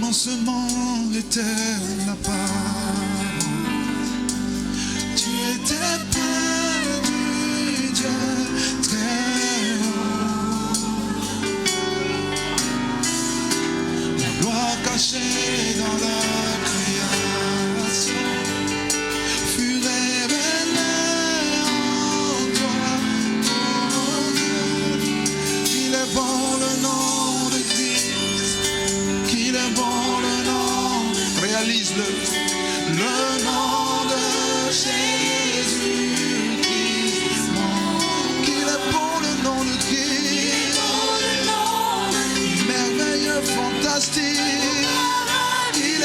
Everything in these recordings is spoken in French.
commencement était la parole. Tu étais près du Dieu très haut. La gloire cachée dans la création fut révélée en toi, oh Dieu. Il est bon le nom de Christ, qu'il est bon le nom, réalise-le, le nom de Jésus Christ, qu'il est bon le nom de Christ, merveilleux, fantastique, qu'il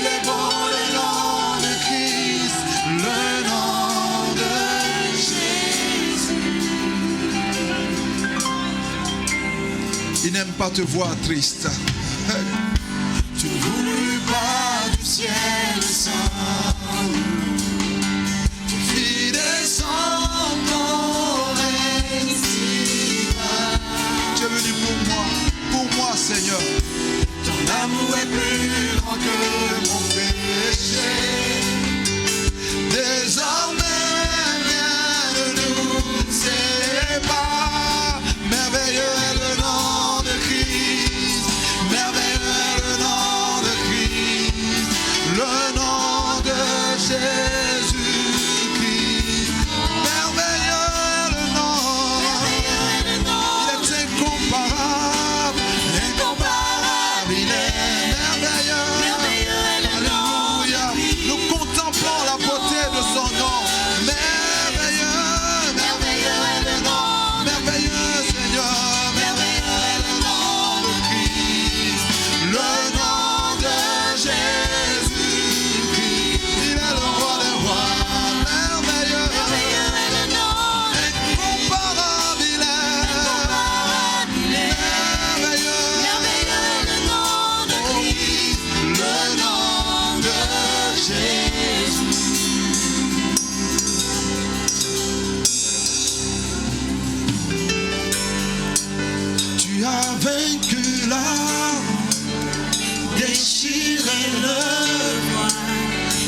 est bon le nom de Christ, le nom de Jésus. Il n'aime pas te voir triste. Tu ne voulus pas du ciel sans. Tu fis descendre ton règne ici-bas. Tu es venu pour moi, Seigneur. Ton amour est plus grand que mon péché. Désormais, rien ne nous sépare. Merveilleux est le nom de Christ. Merveilleux est le nom de Christ. Le nom de Jésus-Christ. Merveilleux est le nom. Il est incomparable. Incomparable. Il est merveilleux. Alléluia. Nous contemplons la beauté de son nom. Merveilleux. Merveilleux est le nom. Merveilleux Seigneur. Merveilleux est le nom de Christ. Le nom de Jésus-Christ. Il est le roi des rois. Merveilleux. Incomparable il est. Merveilleux. Le nom de Christ. Le nom de Jésus. Tu as vaincu la mort, déchiré le voile,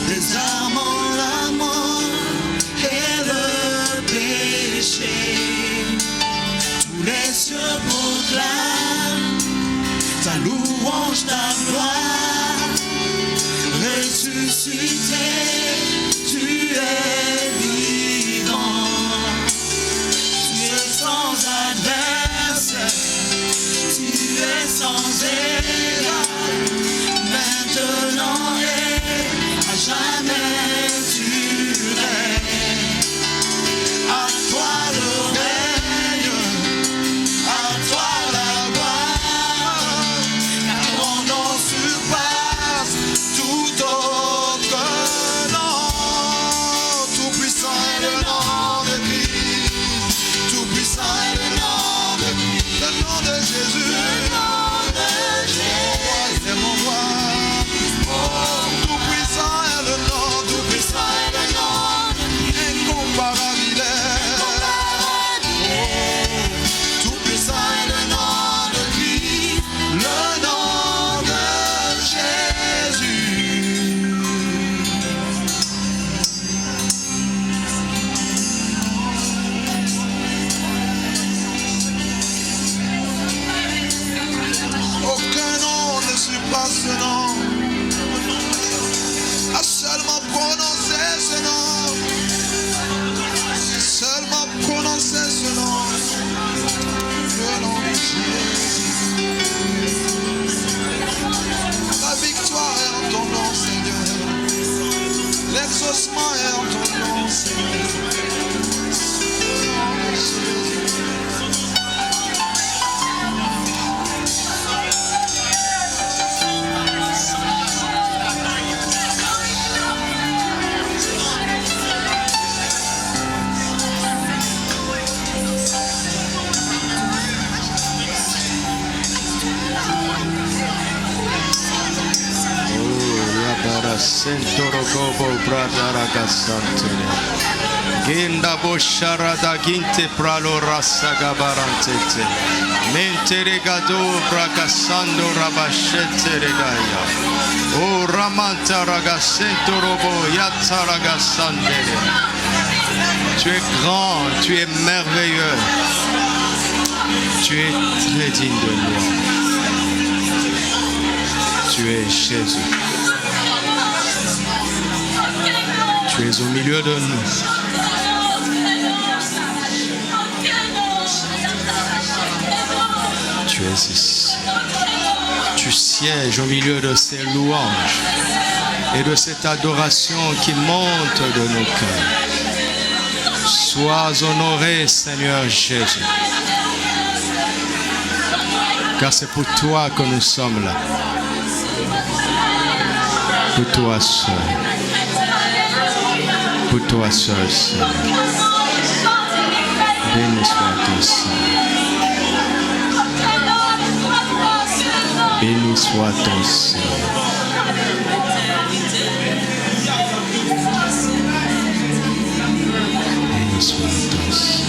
désarmant la mort et le péché. Tous les cieux proclament ta louange, ta gloire. Ressuscité, tu es vivant. Tu es sans adversaire, tu es sans égal. Maintenant et à jamais tu règnes. À toi le règne, à toi la gloire, car ton nom surpasse tout autre nom. Tout puissant est le nom de Christ, tout puissant est le nom de Christ, le nom de Jésus. Il est mon roi. Tout puissant est le nom, tout puissant est le nom, incomparable il est. Tout puissant est le nom de Christ, le nom de Jésus. Aucun nom ne surpasse ce nom. À seulement prononcer ce nom. Seulement prononcer ce nom. Le nom de Jésus. La victoire est en ton nom, Seigneur. L'exaucement est en ton nom, Seigneur. Le nom de Jésus. sentorogobo bradaraga santere. Genda bosharada ginte pralo rasaga barantete. Menteregado bracasando rabashete regaya. O ramanta ragasento robo yatsa ragasandere. Tu es grand, tu es merveilleux. Tu es très digne de louange. Tu es Jésus. Tu es au milieu de nous. Tu es ici. Tu sièges au milieu de ces louanges et de cette adoration qui monte de nos cœurs. Sois honoré, Seigneur Jésus. Car c'est pour toi que nous sommes là. Pour toi seul. Pour toi seul, Seigneur. Béni soit ton Seigneur. Béni soit ton Seigneur. Béni soit ton Seigneur.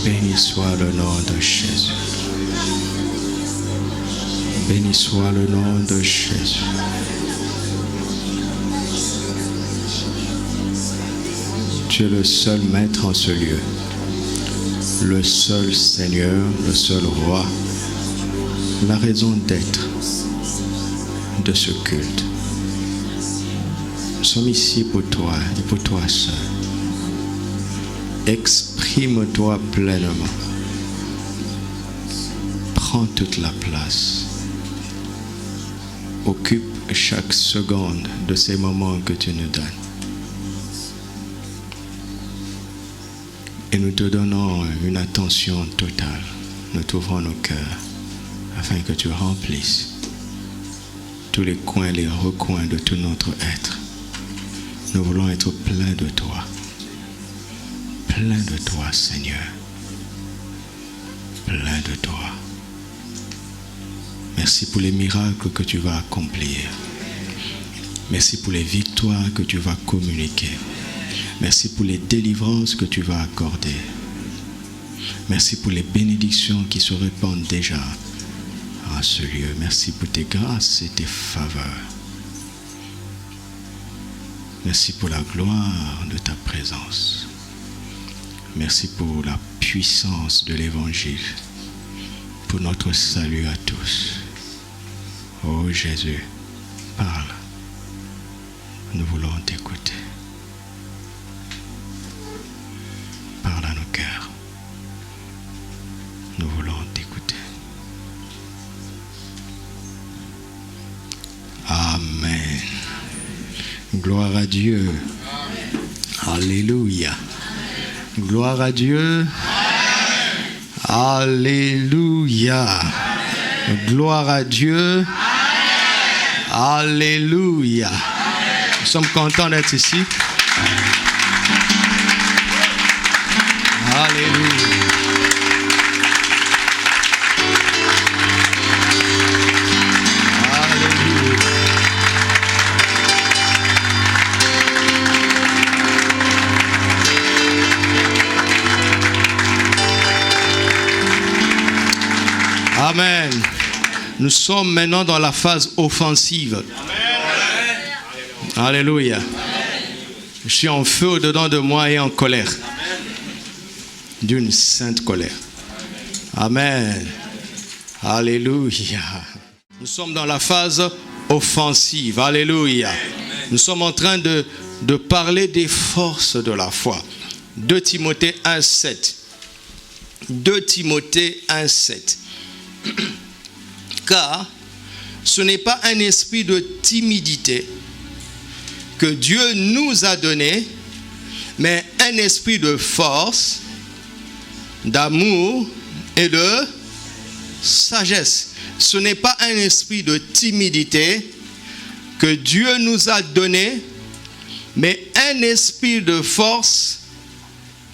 Béni soit le nom de Jésus. Béni soit le nom de Jésus. Tu es le seul maître en ce lieu, le seul Seigneur, le seul roi, la raison d'être de ce culte. Nous sommes ici pour toi et pour toi seul. Exprime-toi pleinement. Prends toute la place. Occupe chaque seconde de ces moments que tu nous donnes. Et nous te donnons une attention totale. Nous t'ouvrons nos cœurs afin que tu remplisses tous les coins, les recoins de tout notre être. Nous voulons être pleins de toi. Plein de toi, Seigneur. Plein de toi. Merci pour les miracles que tu vas accomplir. Merci pour les victoires que tu vas communiquer. Merci pour les délivrances que tu vas accorder. Merci pour les bénédictions qui se répandent déjà à ce lieu. Merci pour tes grâces et tes faveurs. Merci pour la gloire de ta présence. Merci pour la puissance de l'Évangile, pour notre salut à tous. Oh Jésus, parle. Nous voulons t'écouter. Parle à nos cœurs. Nous voulons t'écouter. Amen. Gloire à Dieu. Alléluia. Gloire à Dieu. Amen. Alléluia. Amen. Gloire à Dieu. Amen. Alléluia. Amen. Nous sommes contents d'être ici. Alléluia. Amen. Nous sommes maintenant dans la phase offensive. Amen. Alléluia. Amen. Je suis en feu au-dedans de moi et en colère. Amen. D'une sainte colère. Amen. Alléluia. Nous sommes dans la phase offensive. Alléluia. Amen. Nous sommes en train de parler des forces de la foi. 2 Timothée 1,7. 2 Timothée 1,7. Car ce n'est pas un esprit de timidité que Dieu nous a donné, mais un esprit de force, d'amour et de sagesse. Ce n'est pas un esprit de timidité que Dieu nous a donné, mais un esprit de force,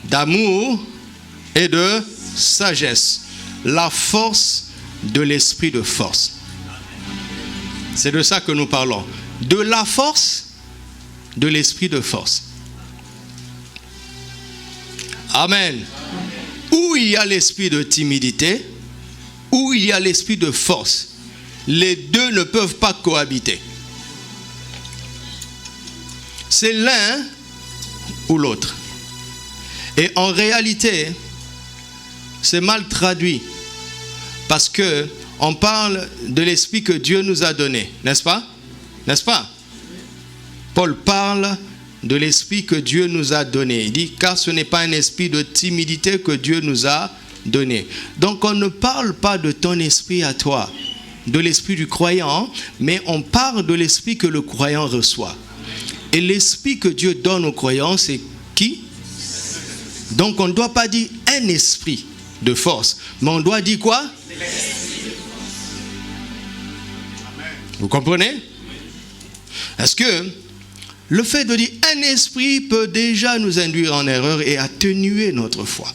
d'amour et de sagesse. La force de l'esprit de force. C'est de ça que nous parlons. De la force de l'esprit de force. Amen. Où il y a l'esprit de timidité, où il y a l'esprit de force, les deux ne peuvent pas cohabiter. C'est l'un ou l'autre. Et en réalité, c'est mal traduit. Parce que on parle de l'esprit que Dieu nous a donné, n'est-ce pas? N'est-ce pas? Paul parle de l'esprit que Dieu nous a donné. Il dit, car ce n'est pas un esprit de timidité que Dieu nous a donné. Donc on ne parle pas de ton esprit à toi, de l'esprit du croyant, mais on parle de l'esprit que le croyant reçoit. Et l'esprit que Dieu donne aux croyants, c'est qui? Donc on ne doit pas dire un esprit de force, mais on doit dire quoi? Vous comprenez? Est-ce que le fait de dire un esprit peut déjà nous induire en erreur et atténuer notre foi?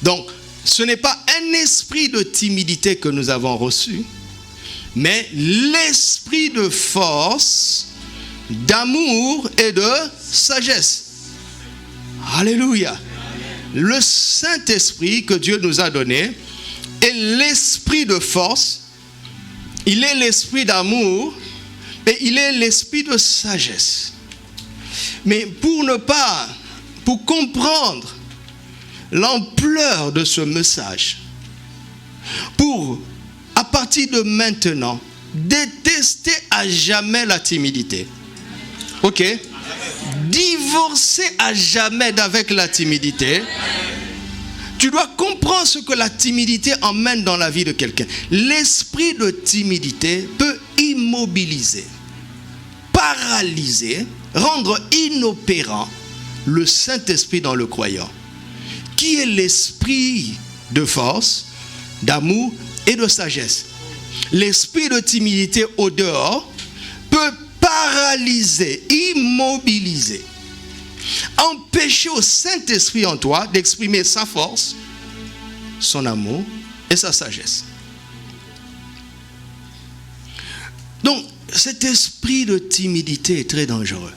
Donc, ce n'est pas un esprit de timidité que nous avons reçu, mais l'esprit de force, d'amour et de sagesse. Alléluia. Le Saint-Esprit que Dieu nous a donné est l'esprit de force, il est l'esprit d'amour et il est l'esprit de sagesse. Mais pour comprendre l'ampleur de ce message, pour, à partir de maintenant, détester à jamais la timidité. Ok? Divorcer à jamais avec la timidité. Tu dois comprendre ce que la timidité emmène dans la vie de quelqu'un. L'esprit de timidité peut immobiliser, paralyser, rendre inopérant le Saint-Esprit dans le croyant, qui est l'esprit de force, d'amour et de sagesse. L'esprit de timidité au dehors peut paralyser, immobiliser, empêcher au Saint-Esprit en toi d'exprimer sa force, son amour et sa sagesse. Donc, cet esprit de timidité est très dangereux.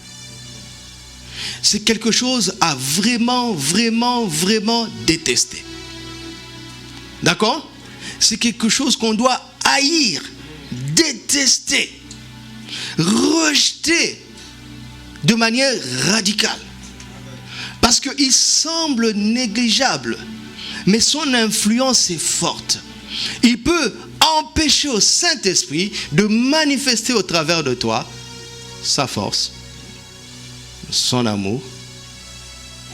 C'est quelque chose à vraiment, vraiment, vraiment détester. D'accord? C'est quelque chose qu'on doit haïr, détester, rejeter de manière radicale. Parce qu'il semble négligeable, mais son influence est forte. Il peut empêcher au Saint-Esprit de manifester au travers de toi sa force, son amour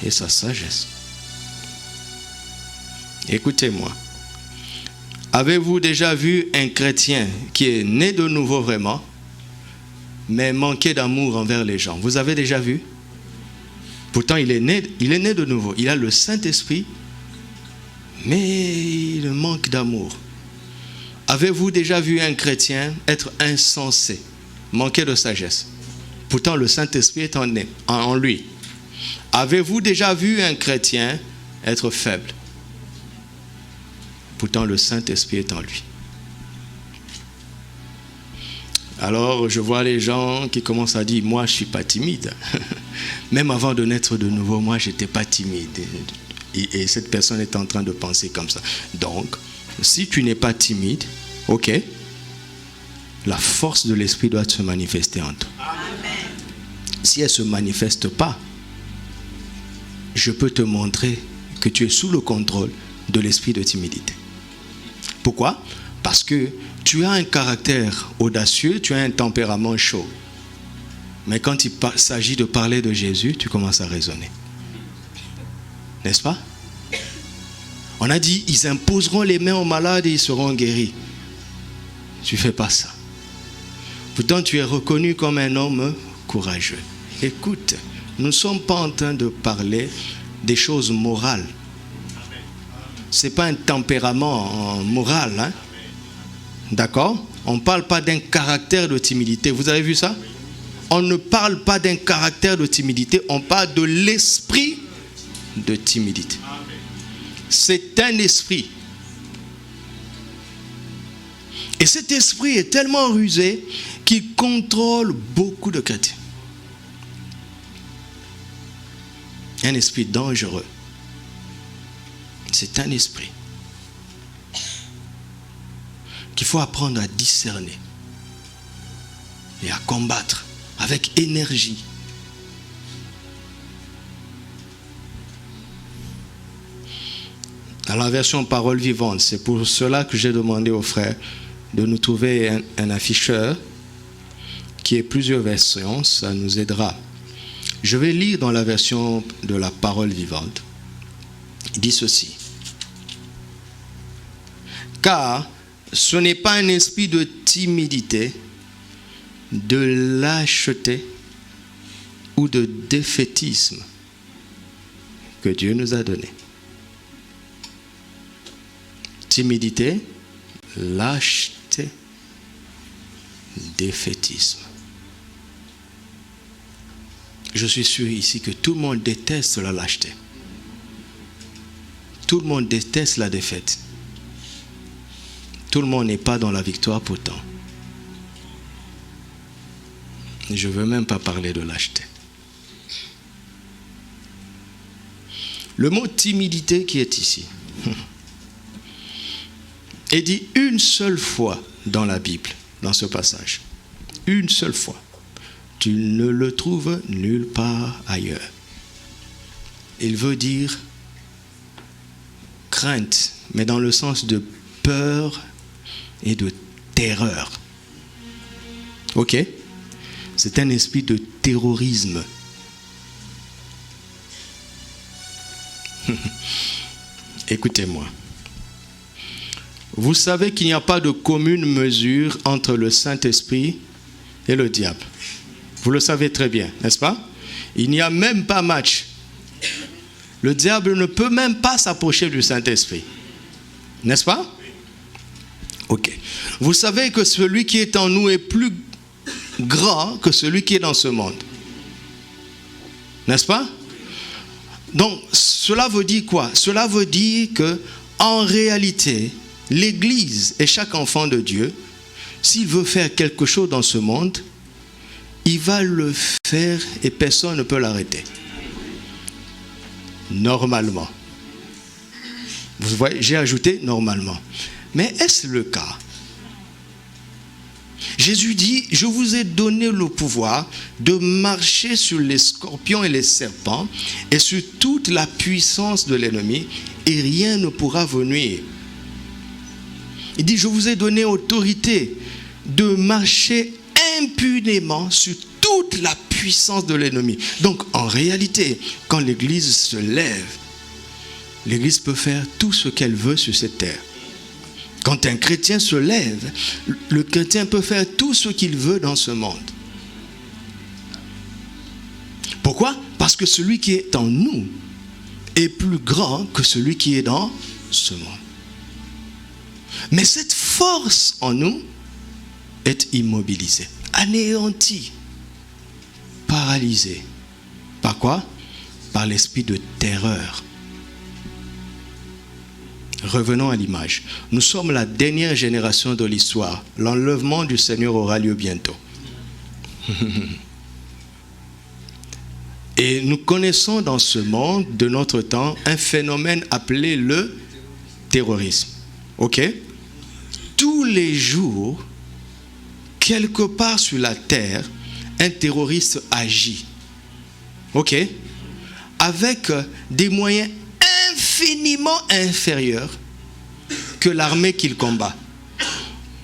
et sa sagesse. Écoutez-moi. Avez-vous déjà vu un chrétien qui est né de nouveau vraiment, mais manquait d'amour envers les gens? Vous avez déjà vu? Pourtant, il est né de nouveau. Il a le Saint-Esprit, mais il manque d'amour. Avez-vous déjà vu un chrétien être insensé, manquer de sagesse? Pourtant, le Saint-Esprit est en lui. Avez-vous déjà vu un chrétien être faible? Pourtant, le Saint-Esprit est en lui. Alors, je vois les gens qui commencent à dire, moi, je ne suis pas timide. Même avant de naître de nouveau, moi, je n'étais pas timide. Et cette personne est en train de penser comme ça. Donc, si tu n'es pas timide, ok, la force de l'Esprit doit se manifester en toi. Amen. Si elle ne se manifeste pas, je peux te montrer que tu es sous le contrôle de l'esprit de timidité. Pourquoi? Parce que tu as un caractère audacieux, tu as un tempérament chaud. Mais quand il s'agit de parler de Jésus, tu commences à raisonner. N'est-ce pas? On a dit, ils imposeront les mains aux malades et ils seront guéris. Tu ne fais pas ça. Pourtant, tu es reconnu comme un homme courageux. Écoute, nous ne sommes pas en train de parler des choses morales. Ce n'est pas un tempérament moral. Hein? D'accord? On ne parle pas d'un caractère de timidité. Vous avez vu ça? On ne parle pas d'un caractère de timidité. On parle de l'esprit de timidité. C'est un esprit. Et cet esprit est tellement rusé qu'il contrôle beaucoup de chrétiens. Un esprit dangereux. C'est un esprit qu'il faut apprendre à discerner et à combattre avec énergie. Dans la version parole vivante, c'est pour cela que j'ai demandé aux frères de nous trouver un afficheur qui ait plusieurs versions, ça nous aidera. Je vais lire dans la version de la parole vivante. Il dit ceci. Car ce n'est pas un esprit de timidité, de lâcheté ou de défaitisme que Dieu nous a donné. Timidité, lâcheté, défaitisme. Je suis sûr ici que tout le monde déteste la lâcheté. Tout le monde déteste la défaite. Tout le monde n'est pas dans la victoire pourtant. Je ne veux même pas parler de lâcheté. Le mot timidité qui est ici est dit une seule fois dans la Bible, dans ce passage. Une seule fois. Tu ne le trouves nulle part ailleurs. Il veut dire crainte, mais dans le sens de peur et de terreur. Ok? C'est un esprit de terrorisme. Écoutez-moi. Vous savez qu'il n'y a pas de commune mesure entre le Saint-Esprit et le diable. Vous le savez très bien, n'est-ce pas? Il n'y a même pas match. Le diable ne peut même pas s'approcher du Saint-Esprit. N'est-ce pas? Ok. Vous savez que celui qui est en nous est plus grand que celui qui est dans ce monde. N'est-ce pas? Donc, cela veut dire quoi? Cela veut dire que, en réalité, l'Église et chaque enfant de Dieu, s'il veut faire quelque chose dans ce monde, il va le faire et personne ne peut l'arrêter. Normalement. Vous voyez, j'ai ajouté normalement. Mais est-ce le cas? Jésus dit, je vous ai donné le pouvoir de marcher sur les scorpions et les serpents et sur toute la puissance de l'ennemi et rien ne pourra vous nuire. Il dit, je vous ai donné autorité de marcher impunément sur toute la puissance de l'ennemi. Donc, en réalité, quand l'Église se lève, l'Église peut faire tout ce qu'elle veut sur cette terre. Quand un chrétien se lève, le chrétien peut faire tout ce qu'il veut dans ce monde. Pourquoi? Parce que celui qui est en nous est plus grand que celui qui est dans ce monde. Mais cette force en nous est immobilisée, anéantie, paralysée. Par quoi? Par l'esprit de terreur. Revenons à l'image. Nous sommes la dernière génération de l'histoire. L'enlèvement du Seigneur aura lieu bientôt. Et nous connaissons dans ce monde de notre temps un phénomène appelé le terrorisme. Ok? Tous les jours, quelque part sur la terre, un terroriste agit. Ok? Avec des moyens infiniment inférieurs que l'armée qu'il combat.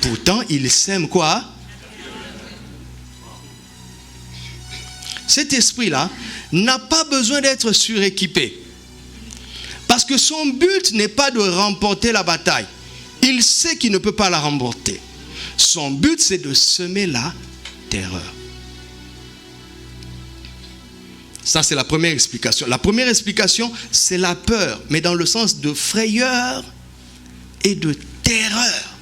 Pourtant, il sème quoi? Cet esprit-là n'a pas besoin d'être suréquipé. Parce que son but n'est pas de remporter la bataille. Il sait qu'il ne peut pas la remporter. Son but, c'est de semer la terreur. Ça, c'est la première explication. La première explication, c'est la peur, mais dans le sens de frayeur et de terreur.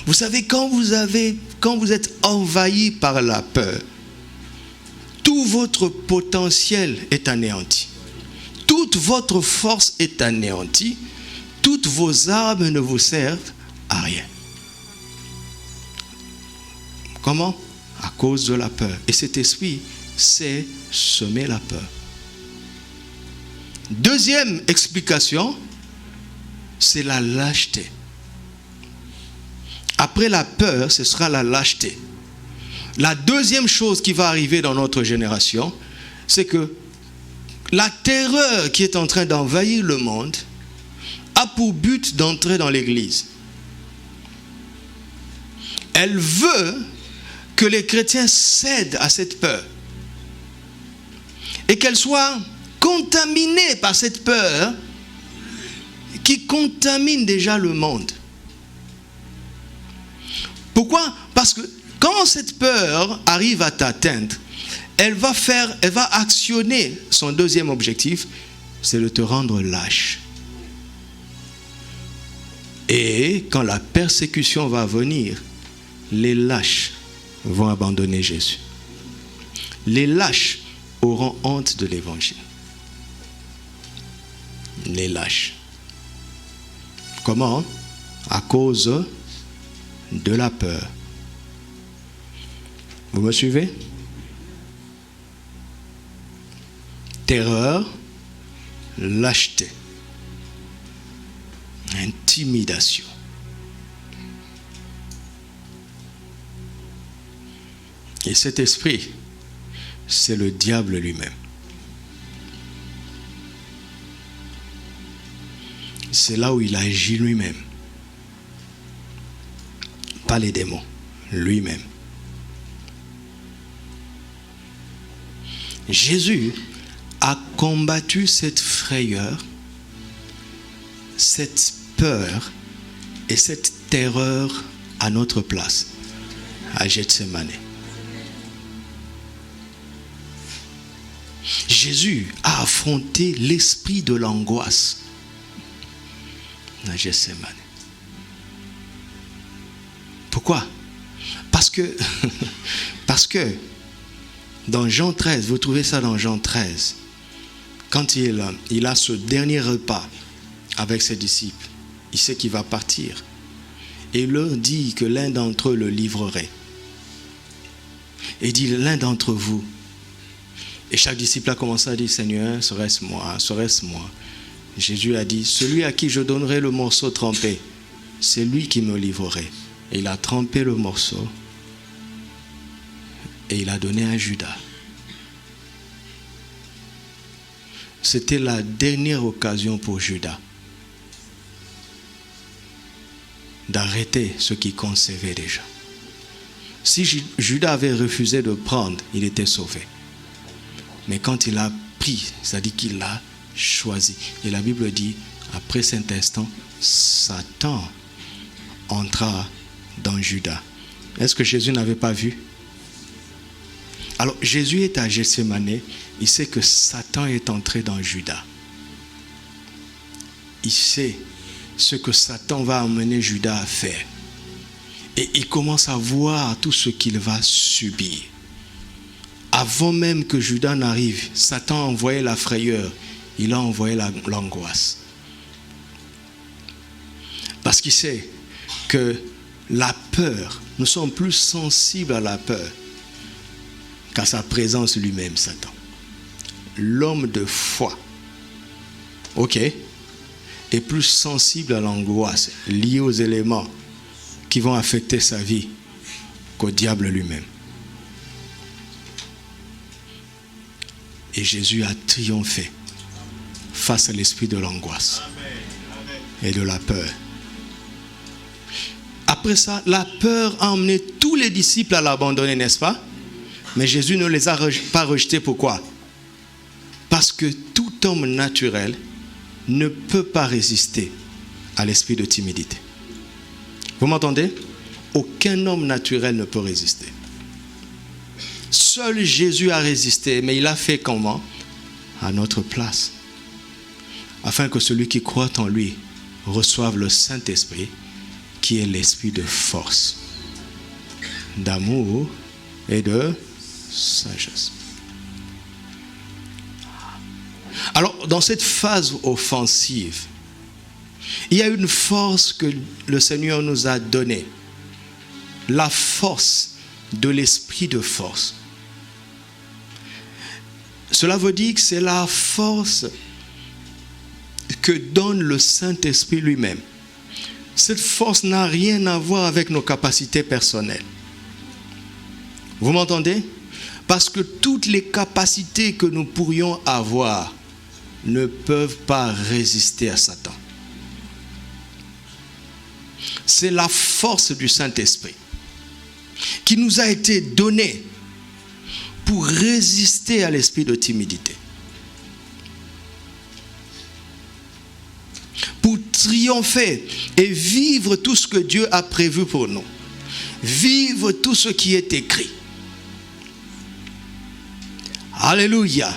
Vous savez, quand vous êtes envahi par la peur, tout votre potentiel est anéanti. toute votre force est anéantie, toutes vos armes ne vous servent à rien. Comment? À cause de la peur. Et cet esprit, c'est semer la peur. Deuxième explication, c'est la lâcheté. Après la peur, ce sera la lâcheté. La deuxième chose qui va arriver dans notre génération, c'est que la terreur qui est en train d'envahir le monde a pour but d'entrer dans l'Église. Elle veut que les chrétiens cèdent à cette peur et qu'elle soit contaminée par cette peur qui contamine déjà le monde. Pourquoi? Parce que quand cette peur arrive à t'atteindre, elle va actionner son deuxième objectif, c'est de te rendre lâche. Et quand la persécution va venir, les lâches vont abandonner Jésus. Les lâches auront honte de l'évangile. Les lâches. Comment? À cause de la peur. Vous me suivez? Terreur, lâcheté, intimidation. Et cet esprit, c'est le diable lui-même. C'est là où il agit lui-même. Pas les démons, lui-même. Jésus a combattu cette frayeur, cette peur et cette terreur à notre place, à Gethsémane. Jésus a affronté l'esprit de l'angoisse à Gethsémane. Pourquoi? Parce que dans Jean 13, vous trouvez ça dans Jean 13, quand il a ce dernier repas avec ses disciples, il sait qu'il va partir. Et il leur dit que l'un d'entre eux le livrerait. Et il dit, l'un d'entre vous. Et chaque disciple a commencé à dire, Seigneur, serait-ce moi, serait-ce moi? Jésus a dit, celui à qui je donnerai le morceau trempé, c'est lui qui me livrerait. Et il a trempé le morceau et il a donné à Judas. C'était la dernière occasion pour Judas d'arrêter ce qu'il concevait déjà. Si Judas avait refusé de prendre, il était sauvé. Mais quand il a pris, c'est-à-dire qu'il l'a choisi. Et la Bible dit, après cet instant, Satan entra dans Judas. Est-ce que Jésus n'avait pas vu? Alors, Jésus est à Gethsémane, il sait que Satan est entré dans Judas. Il sait ce que Satan va amener Judas à faire. Et il commence à voir tout ce qu'il va subir. Avant même que Judas n'arrive, Satan a envoyé la frayeur, il a envoyé l'angoisse. Parce qu'il sait que la peur, nous sommes plus sensibles à la peur qu'à sa présence lui-même, Satan. L'homme de foi, est plus sensible à l'angoisse liée aux éléments qui vont affecter sa vie qu'au diable lui-même. Et Jésus a triomphé face à l'esprit de l'angoisse et de la peur. Après ça, la peur a emmené tous les disciples à l'abandonner, n'est-ce pas? Mais Jésus ne les a pas rejetés. Pourquoi? Parce que tout homme naturel ne peut pas résister à l'esprit de timidité. Vous m'entendez? Aucun homme naturel ne peut résister. Seul Jésus a résisté, mais il a fait comment? À notre place. Afin que celui qui croit en lui reçoive le Saint-Esprit, qui est l'esprit de force, d'amour et de sagesse. Alors, dans cette phase offensive, il y a une force que le Seigneur nous a donnée. La force de l'esprit de force. Cela veut dire que c'est la force que donne le Saint-Esprit lui-même. Cette force n'a rien à voir avec nos capacités personnelles. Vous m'entendez? Parce que toutes les capacités que nous pourrions avoir ne peuvent pas résister à Satan. C'est la force du Saint-Esprit qui nous a été donnée pour résister à l'esprit de timidité. Pour triompher et vivre tout ce que Dieu a prévu pour nous. Vivre tout ce qui est écrit. Alléluia.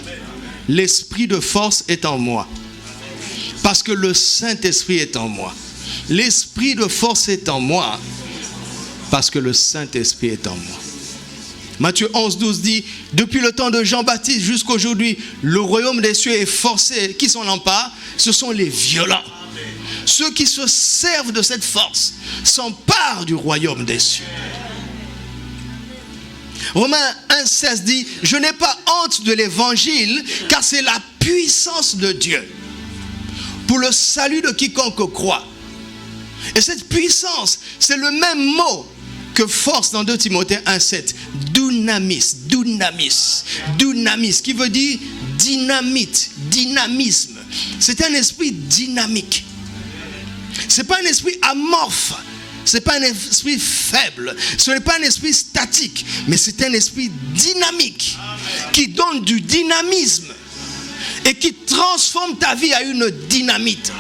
L'esprit de force est en moi. Parce que le Saint-Esprit est en moi. L'esprit de force est en moi. Parce que le Saint-Esprit est en moi. Matthieu 11, 12 dit, depuis le temps de Jean-Baptiste jusqu'à aujourd'hui, le royaume des cieux est forcé. Qui s'en empare? Ce sont les violents. Ceux qui se servent de cette force s'emparent du royaume des cieux. Romains 1, 16 dit, je n'ai pas honte de l'évangile, car c'est la puissance de Dieu pour le salut de quiconque croit. Et cette puissance, c'est le même mot que force dans 2 Timothée 1, 7. Dunamis, qui veut dire dynamite, dynamisme. C'est un esprit dynamique. Ce n'est pas un esprit amorphe. Ce n'est pas un esprit faible. Ce n'est pas un esprit statique. Mais c'est un esprit dynamique qui donne du dynamisme et qui transforme ta vie à une dynamite.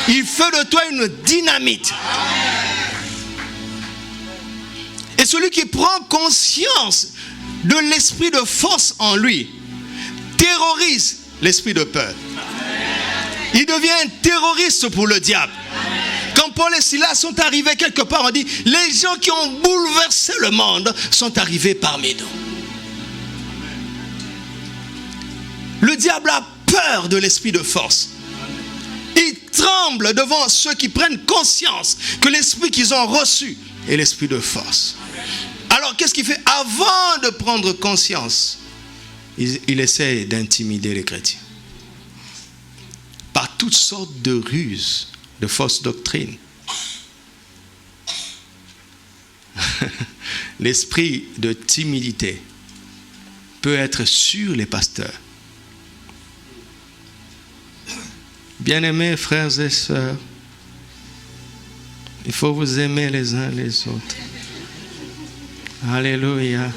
Il fait de toi une dynamite. Et celui qui prend conscience de l'esprit de force en lui terrorise l'esprit de peur. Il devient un terroriste pour le diable. Quand Paul et Silas sont arrivés quelque part, on dit, les gens qui ont bouleversé le monde sont arrivés parmi nous. Le diable a peur de l'esprit de force. Il tremble devant ceux qui prennent conscience que l'esprit qu'ils ont reçu est l'esprit de force. Alors qu'est-ce qu'il fait? Avant de prendre conscience, il essaie d'intimider les chrétiens. Par toutes sortes de ruses, de fausses doctrines. L'esprit de timidité peut être sur les pasteurs. Bien-aimés frères et sœurs, il faut vous aimer les uns les autres. Alléluia.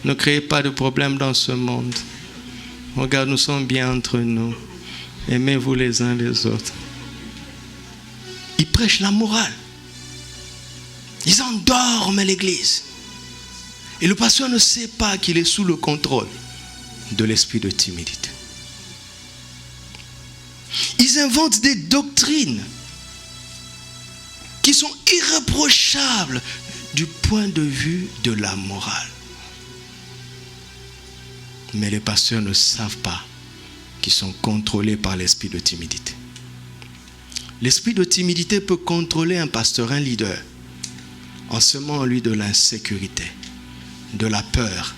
Ne créez pas de problème dans ce monde. Regarde, nous sommes bien entre nous. Aimez-vous les uns les autres. Ils prêchent la morale. Ils endorment l'église. Et le pasteur ne sait pas qu'il est sous le contrôle de l'esprit de timidité. Ils inventent des doctrines qui sont irréprochables du point de vue de la morale. Mais les pasteurs ne savent pas qu'ils sont contrôlés par l'esprit de timidité. L'esprit de timidité peut contrôler un pasteur, un leader, en semant en lui de l'insécurité, de la peur.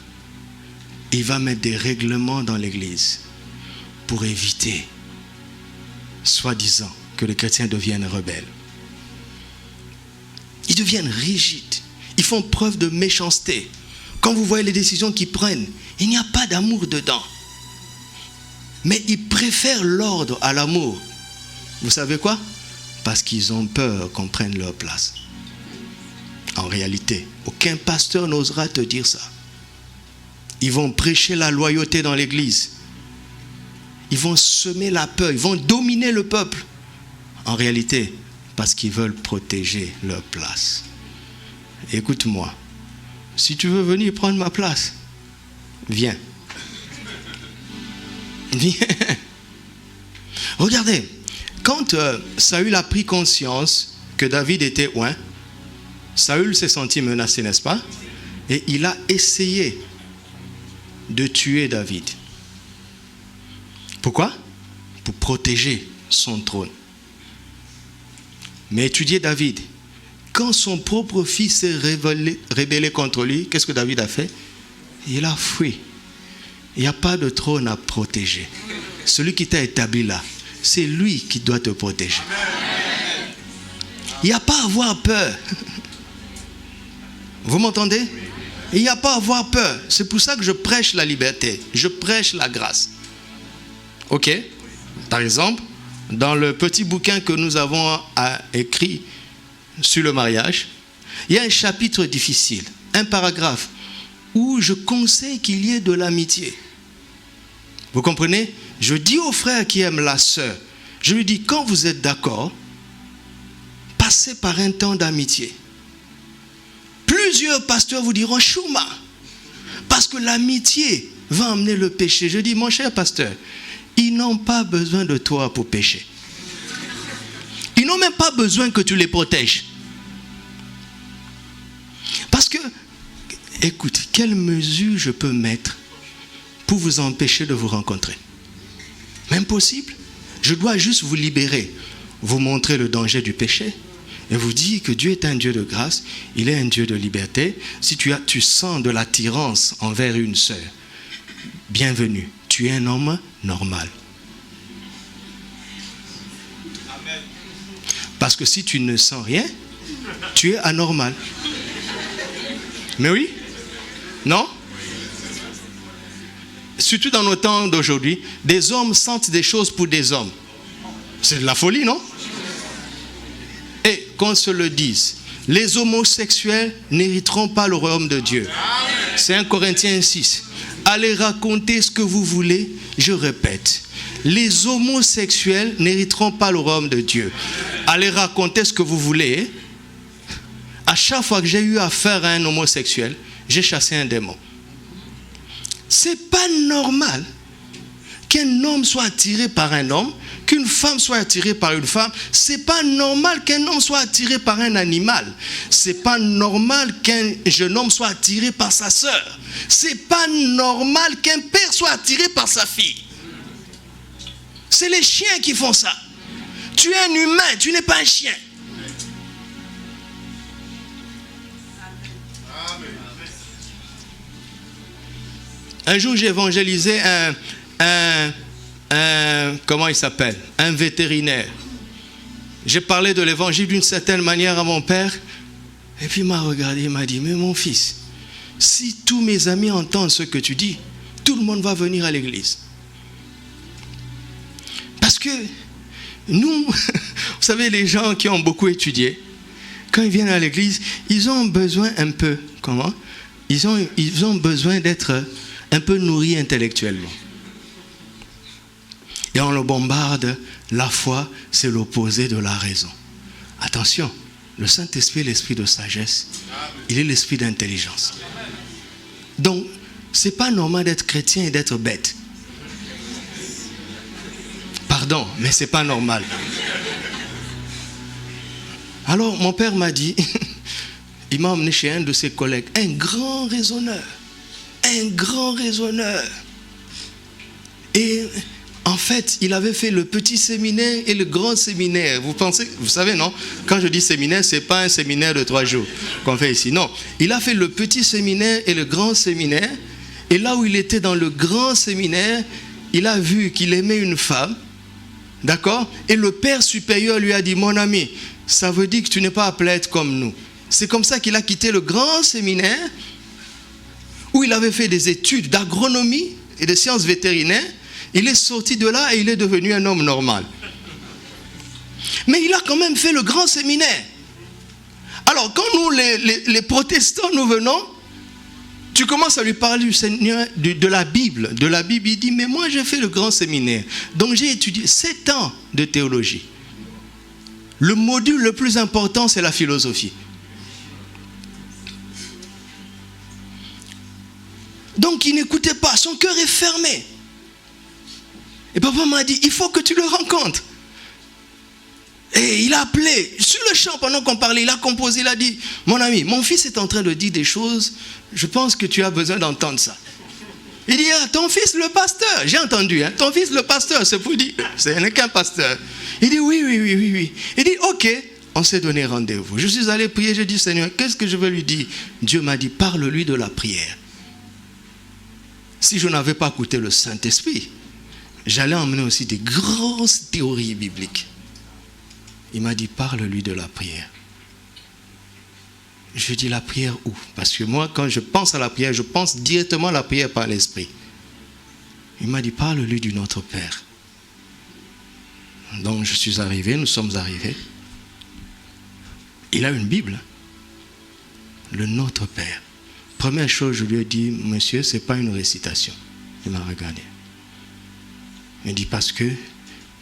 Il va mettre des règlements dans l'église pour éviter, soi-disant, que les chrétiens deviennent rebelles. Ils deviennent rigides. Ils font preuve de méchanceté. Quand vous voyez les décisions qu'ils prennent, il n'y a pas d'amour dedans. Mais ils préfèrent l'ordre à l'amour. Vous savez quoi? Parce qu'ils ont peur qu'on prenne leur place. En réalité, aucun pasteur n'osera te dire ça. Ils vont prêcher la loyauté dans l'église. Ils vont semer la peur. Ils vont dominer le peuple. En réalité, parce qu'ils veulent protéger leur place. Écoute-moi. Si tu veux venir prendre ma place, viens. Viens. Regardez, quand Saül a pris conscience que David était oint, Saül s'est senti menacé, n'est-ce pas? Et il a essayé de tuer David. Pourquoi? protéger son trône. Mais étudiez David. Quand son propre fils s'est rébellé contre lui, qu'est-ce que David a fait? Il a fui. Il n'y a pas de trône à protéger. Celui qui t'a établi là, c'est lui qui doit te protéger. Il n'y a pas à avoir peur. Vous m'entendez? Il n'y a pas à avoir peur. C'est pour ça que je prêche la liberté. Je prêche la grâce. Ok? Par exemple, dans le petit bouquin que nous avons écrit sur le mariage, il y a un chapitre difficile, un paragraphe, où je conseille qu'il y ait de l'amitié. Vous comprenez? Je dis au frère qui aime la sœur, je lui dis, quand vous êtes d'accord, passez par un temps d'amitié. Plusieurs pasteurs vous diront, chouma, parce que l'amitié va emmener le péché. Je dis, mon cher pasteur, ils n'ont pas besoin de toi pour pécher. Ils n'ont même pas besoin que tu les protèges. Parce que, écoute, quelle mesure je peux mettre pour vous empêcher de vous rencontrer? Même possible. Je dois juste vous libérer, vous montrer le danger du péché et vous dire que Dieu est un Dieu de grâce, il est un Dieu de liberté. Si tu sens de l'attirance envers une sœur, bienvenue, tu es un homme normal. Parce que si tu ne sens rien, tu es anormal. Mais oui? Non? Surtout dans nos temps d'aujourd'hui, des hommes sentent des choses pour des hommes. C'est de la folie, non? Et qu'on se le dise, les homosexuels n'hériteront pas le royaume de Dieu. C'est 1 Corinthiens 6. Allez raconter ce que vous voulez, je répète. Les homosexuels n'hériteront pas le royaume de Dieu. Allez raconter ce que vous voulez. À chaque fois que j'ai eu affaire à un homosexuel, j'ai chassé un démon. C'est pas normal qu'un homme soit attiré par un homme, qu'une femme soit attirée par une femme. C'est pas normal qu'un homme soit attiré par un animal. C'est pas normal qu'un jeune homme soit attiré par sa sœur. C'est pas normal qu'un père soit attiré par sa fille. C'est les chiens qui font ça. Tu es un humain, tu n'es pas un chien. Un jour, j'ai évangélisé comment il s'appelle? Un vétérinaire. J'ai parlé de l'évangile d'une certaine manière à mon père. Et puis il m'a regardé, il m'a dit, mais mon fils, si tous mes amis entendent ce que tu dis, tout le monde va venir à l'église. Parce que nous, vous savez, les gens qui ont beaucoup étudié, quand ils viennent à l'église, ils ont besoin un peu, comment? Ils ont besoin d'être un peu nourris intellectuellement. Et on le bombarde, la foi, c'est l'opposé de la raison. Attention, le Saint-Esprit est l'esprit de sagesse, il est l'esprit d'intelligence. Donc, ce n'est pas normal d'être chrétien et d'être bête. Pardon, mais ce n'est pas normal. Alors, mon père m'a dit, il m'a emmené chez un de ses collègues, un grand raisonneur. Un grand raisonneur. Et en fait, il avait fait le petit séminaire et le grand séminaire. Vous savez, non? Quand je dis séminaire, ce n'est pas un séminaire de 3 jours qu'on fait ici. Non, il a fait le petit séminaire et le grand séminaire. Et là où il était dans le grand séminaire, il a vu qu'il aimait une femme. D'accord? Et le père supérieur lui a dit, mon ami, ça veut dire que tu n'es pas appelé à être comme nous. C'est comme ça qu'il a quitté le grand séminaire où il avait fait des études d'agronomie et de sciences vétérinaires. Il est sorti de là et il est devenu un homme normal. Mais il a quand même fait le grand séminaire. Alors, quand nous, les protestants, nous venons, tu commences à lui parler du Seigneur, de la Bible. De la Bible, il dit, mais moi, j'ai fait le grand séminaire. Donc, j'ai étudié 7 ans de théologie. Le module le plus important, c'est la philosophie. Donc il n'écoutait pas, son cœur est fermé. Et papa m'a dit, il faut que tu le rencontres. Et il a appelé, sur le champ pendant qu'on parlait, il a composé, il a dit, mon ami, mon fils est en train de dire des choses, je pense que tu as besoin d'entendre ça. Il dit, ah, ton fils le pasteur. J'ai entendu, hein, ton fils le pasteur, c'est pour dire, ce n'est qu'un pasteur. Il dit, oui. Il dit, ok, on s'est donné rendez-vous. Je suis allé prier, j'ai dit, Seigneur, qu'est-ce que je vais lui dire? Dieu m'a dit, parle-lui de la prière. Si je n'avais pas écouté le Saint-Esprit, j'allais emmener aussi des grosses théories bibliques. Il m'a dit, parle-lui de la prière. Je dis, la prière où? Parce que moi, quand je pense à la prière, je pense directement à la prière par l'Esprit. Il m'a dit, parle-lui du Notre Père. Donc je suis arrivé, nous sommes arrivés. Il a une Bible. Le Notre Père. Première chose, je lui ai dit, monsieur, ce n'est pas une récitation. Il m'a regardé. Il dit, parce que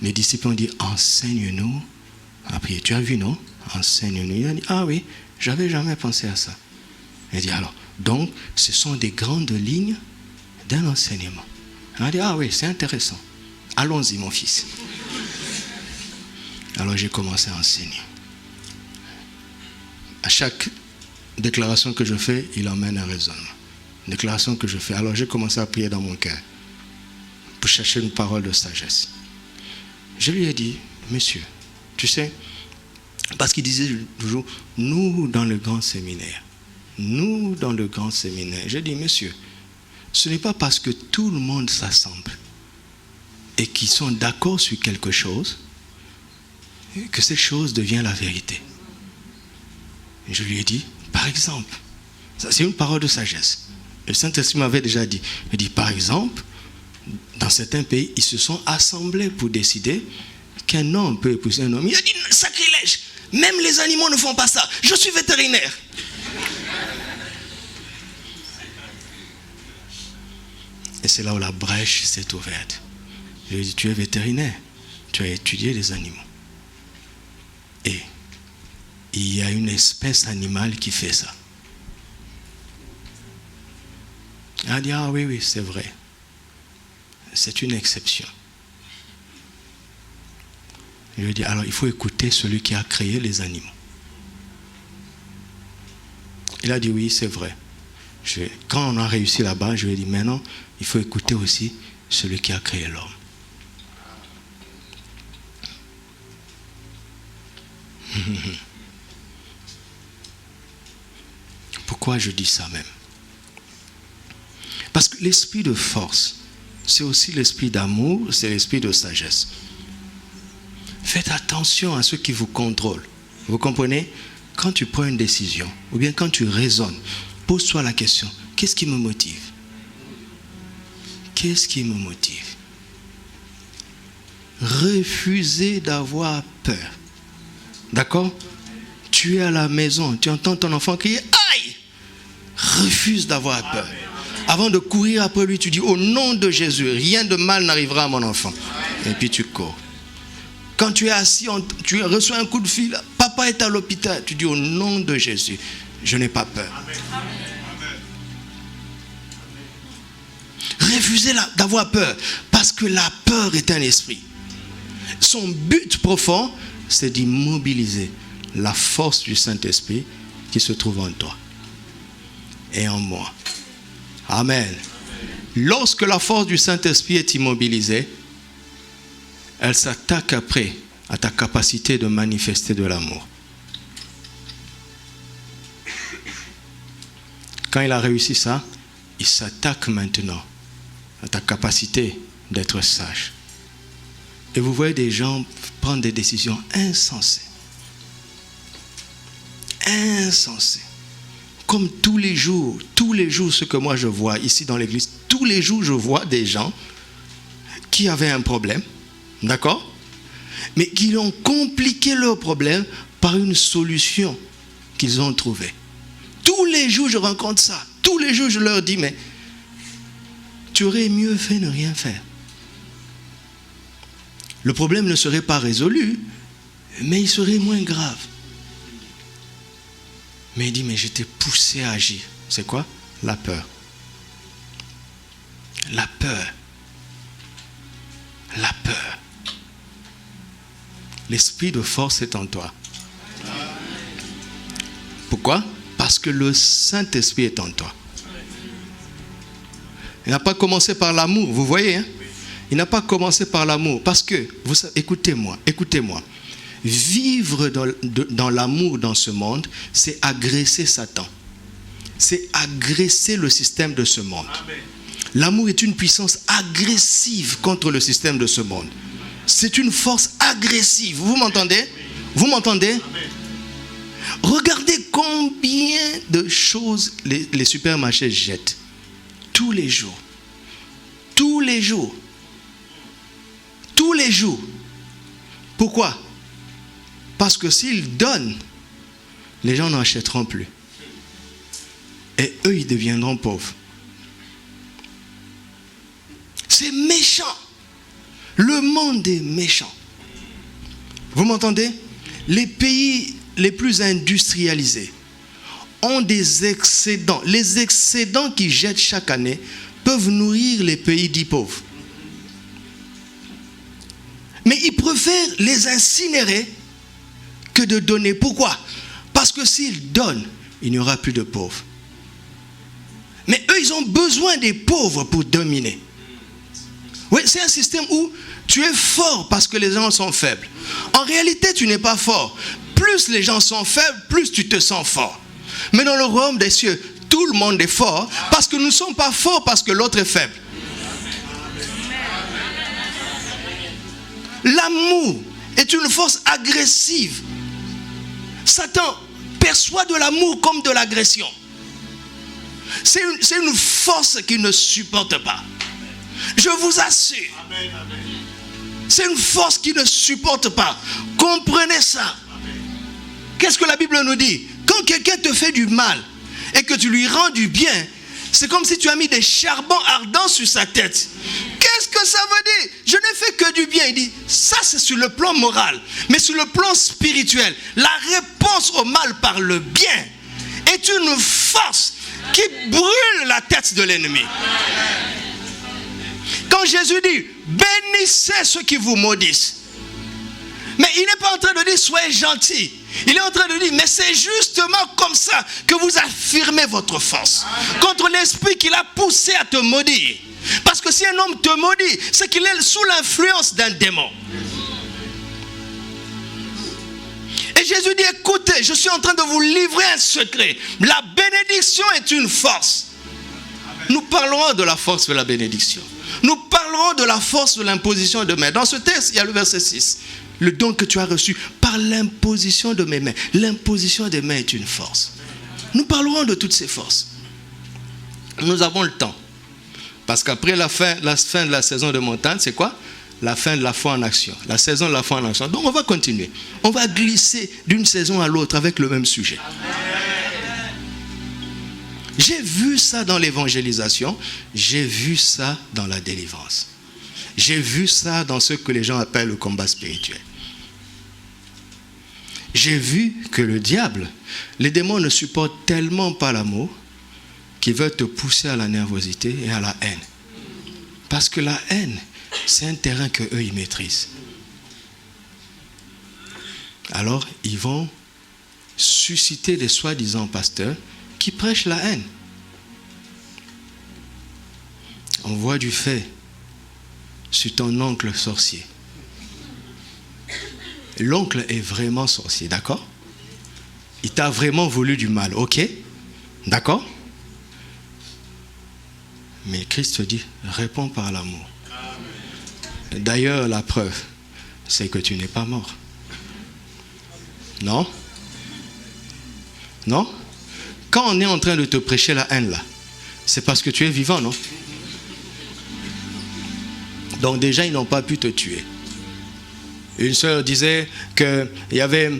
les disciples ont dit, enseigne-nous à prier. Tu as vu, non? Enseigne-nous. Il a dit, ah oui, j'avais jamais pensé à ça. Il dit, alors, donc, ce sont des grandes lignes d'un enseignement. Il a dit, ah oui, c'est intéressant. Allons-y, mon fils. Alors, j'ai commencé à enseigner. À chaque déclaration que je fais, il emmène un raisonnement. Déclaration que je fais. Alors, j'ai commencé à prier dans mon cœur pour chercher une parole de sagesse. Je lui ai dit, monsieur, tu sais, parce qu'il disait toujours, nous dans le grand séminaire. Nous dans le grand séminaire. J'ai dit, monsieur, ce n'est pas parce que tout le monde s'assemble et qu'ils sont d'accord sur quelque chose que cette chose devient la vérité. Et je lui ai dit, par exemple, ça c'est une parole de sagesse. Le Saint-Esprit m'avait déjà dit, il dit, par exemple, dans certains pays, ils se sont assemblés pour décider qu'un homme peut épouser un homme. Il a dit, sacrilège, même les animaux ne font pas ça. Je suis vétérinaire. Et c'est là où la brèche s'est ouverte. Je lui ai dit, tu es vétérinaire, tu as étudié les animaux. Et il y a une espèce animale qui fait ça. Il a dit, ah oui, c'est vrai. C'est une exception. Je lui ai dit, alors il faut écouter celui qui a créé les animaux. Il a dit, oui, c'est vrai. Quand on a réussi là-bas, je lui ai dit, maintenant, il faut écouter aussi celui qui a créé l'homme. Pourquoi je dis ça même? Parce que l'esprit de force, c'est aussi l'esprit d'amour, c'est l'esprit de sagesse. Faites attention à ceux qui vous contrôlent. Vous comprenez? Quand tu prends une décision, ou bien quand tu raisonnes, pose-toi la question, qu'est-ce qui me motive? Qu'est-ce qui me motive? Refusez d'avoir peur. D'accord? Tu es à la maison, tu entends ton enfant crier, aïe! Refuse d'avoir peur. Avant de courir après lui, tu dis, au nom de Jésus, rien de mal n'arrivera à mon enfant. Et puis tu cours. Quand tu es assis, tu reçois un coup de fil, papa est à l'hôpital, tu dis, au nom de Jésus, je n'ai pas peur. Refusez d'avoir peur, parce que la peur est un esprit. Son but profond, c'est d'immobiliser la force du Saint-Esprit qui se trouve en toi et en moi. Amen. Lorsque la force du Saint-Esprit est immobilisée, elle s'attaque après à ta capacité de manifester de l'amour. Quand il a réussi ça, il s'attaque maintenant à ta capacité d'être sage. Et vous voyez des gens prendre des décisions insensées. Insensées. Comme tous les jours, ce que moi je vois ici dans l'église, tous les jours je vois des gens qui avaient un problème, d'accord? Mais qui ont compliqué leur problème par une solution qu'ils ont trouvée. Tous les jours je rencontre ça. Tous les jours je leur dis, mais tu aurais mieux fait de ne rien faire. Le problème ne serait pas résolu, mais il serait moins grave. Mais il dit, mais j'étais poussé à agir. C'est quoi? La peur. La peur. La peur. L'esprit de force est en toi. Pourquoi? Parce que le Saint-Esprit est en toi. Il n'a pas commencé par l'amour, vous voyez, hein? Il n'a pas commencé par l'amour. Parce que, vous savez, écoutez-moi. Vivre dans l'amour dans ce monde, c'est agresser Satan. C'est agresser le système de ce monde. L'amour est une puissance agressive contre le système de ce monde. C'est une force agressive. Vous m'entendez? Vous m'entendez? Regardez combien de choses les supermarchés jettent. Tous les jours. Tous les jours. Tous les jours. Pourquoi? Parce que s'ils donnent, les gens n'en achèteront plus. Et eux, ils deviendront pauvres. C'est méchant. Le monde est méchant. Vous m'entendez? Les pays les plus industrialisés ont des excédents. Les excédents qu'ils jettent chaque année peuvent nourrir les pays dits pauvres. Mais ils préfèrent les incinérer que de donner. Pourquoi? Parce que s'ils donnent, il n'y aura plus de pauvres. Mais eux, ils ont besoin des pauvres pour dominer. Oui, c'est un système où tu es fort parce que les gens sont faibles. En réalité, tu n'es pas fort. Plus les gens sont faibles, plus tu te sens fort. Mais dans le royaume des cieux, tout le monde est fort parce que nous ne sommes pas forts parce que l'autre est faible. L'amour est une force agressive. Satan perçoit de l'amour comme de l'agression. C'est une force qu'il ne supporte pas. Je vous assure. C'est une force qu'il ne supporte pas. Comprenez ça. Qu'est-ce que la Bible nous dit? Quand quelqu'un te fait du mal et que tu lui rends du bien, c'est comme si tu as mis des charbons ardents sur sa tête. Qu'est-ce que ça veut dire? Je n'ai fait que du bien. Il dit, ça c'est sur le plan moral. Mais sur le plan spirituel, la réponse au mal par le bien est une force qui brûle la tête de l'ennemi. Quand Jésus dit, bénissez ceux qui vous maudissent. Mais il n'est pas en train de dire, soyez gentils. Il est en train de dire, mais c'est justement comme ça que vous affirmez votre force. Contre l'esprit qui l'a poussé à te maudire. Parce que si un homme te maudit, c'est qu'il est sous l'influence d'un démon. Et Jésus dit, écoutez, je suis en train de vous livrer un secret. La bénédiction est une force. Nous parlerons de la force de la bénédiction. Nous parlerons de la force de l'imposition de main. Dans ce texte, il y a le verset 6. Le don que tu as reçu par l'imposition de mes mains. L'imposition des mains est une force. Nous parlerons de toutes ces forces. Nous avons le temps. Parce qu'après la fin de la saison de montagne, c'est quoi? La fin de la foi en action. La saison de la foi en action. Donc on va continuer. On va glisser d'une saison à l'autre avec le même sujet. J'ai vu ça dans l'évangélisation. J'ai vu ça dans la délivrance. J'ai vu ça dans ce que les gens appellent le combat spirituel. J'ai vu que le diable, les démons ne supportent tellement pas l'amour qu'ils veulent te pousser à la nervosité et à la haine. Parce que la haine, c'est un terrain qu'eux, ils maîtrisent. Alors, ils vont susciter des soi-disant pasteurs qui prêchent la haine. On voit du fait sur ton oncle sorcier. L'oncle est vraiment sorcier, d'accord? Il t'a vraiment voulu du mal, ok? D'accord? Mais Christ te dit, réponds par l'amour. D'ailleurs, la preuve, c'est que tu n'es pas mort. Non? Non? Quand on est en train de te prêcher la haine là, c'est parce que tu es vivant, non? Donc déjà, ils n'ont pas pu te tuer. Une sœur disait qu'il y avait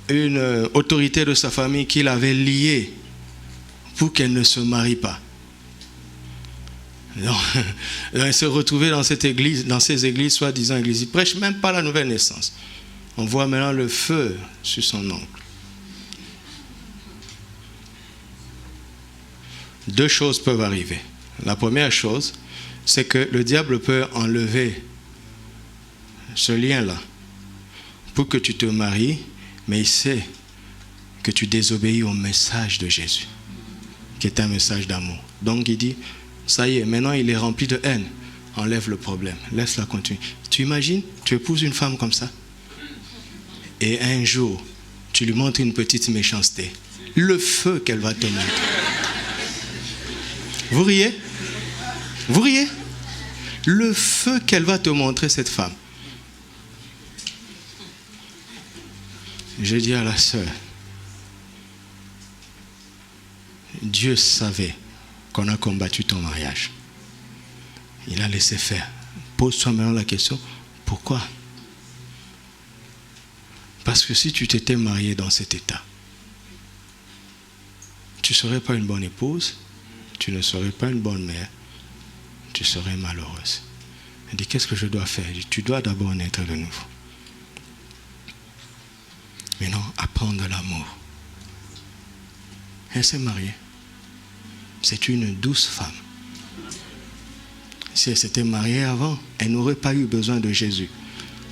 une autorité de sa famille qui l'avait liée pour qu'elle ne se marie pas. Donc, elle se retrouvait dans cette église, dans ces églises, soi-disant églises. Ils ne prêchent même pas la nouvelle naissance. On voit maintenant le feu sur son oncle. Deux choses peuvent arriver. La première chose, c'est que le diable peut enlever ce lien-là pour que tu te maries, mais il sait que tu désobéis au message de Jésus, qui est un message d'amour. Donc il dit, Ça y est, maintenant il est rempli de haine. Enlève le problème, laisse-la continuer. Tu imagines, tu épouses une femme comme ça et un jour, tu lui montres une petite méchanceté. Le feu qu'elle va te montrer. Vous riez? Vous riez? Le feu qu'elle va te montrer, cette femme. J'ai dit à la sœur, Dieu savait qu'on a combattu ton mariage. Il a laissé faire. Pose-toi maintenant la question, pourquoi? Parce que si tu t'étais marié dans cet état, tu ne serais pas une bonne épouse, tu ne serais pas une bonne mère, tu serais malheureuse. Elle dit, qu'est-ce que je dois faire? Elle dit, tu dois d'abord naître de nouveau. Maintenant, apprendre l'amour. Elle s'est mariée. C'est une douce femme. Si elle s'était mariée avant, elle n'aurait pas eu besoin de Jésus.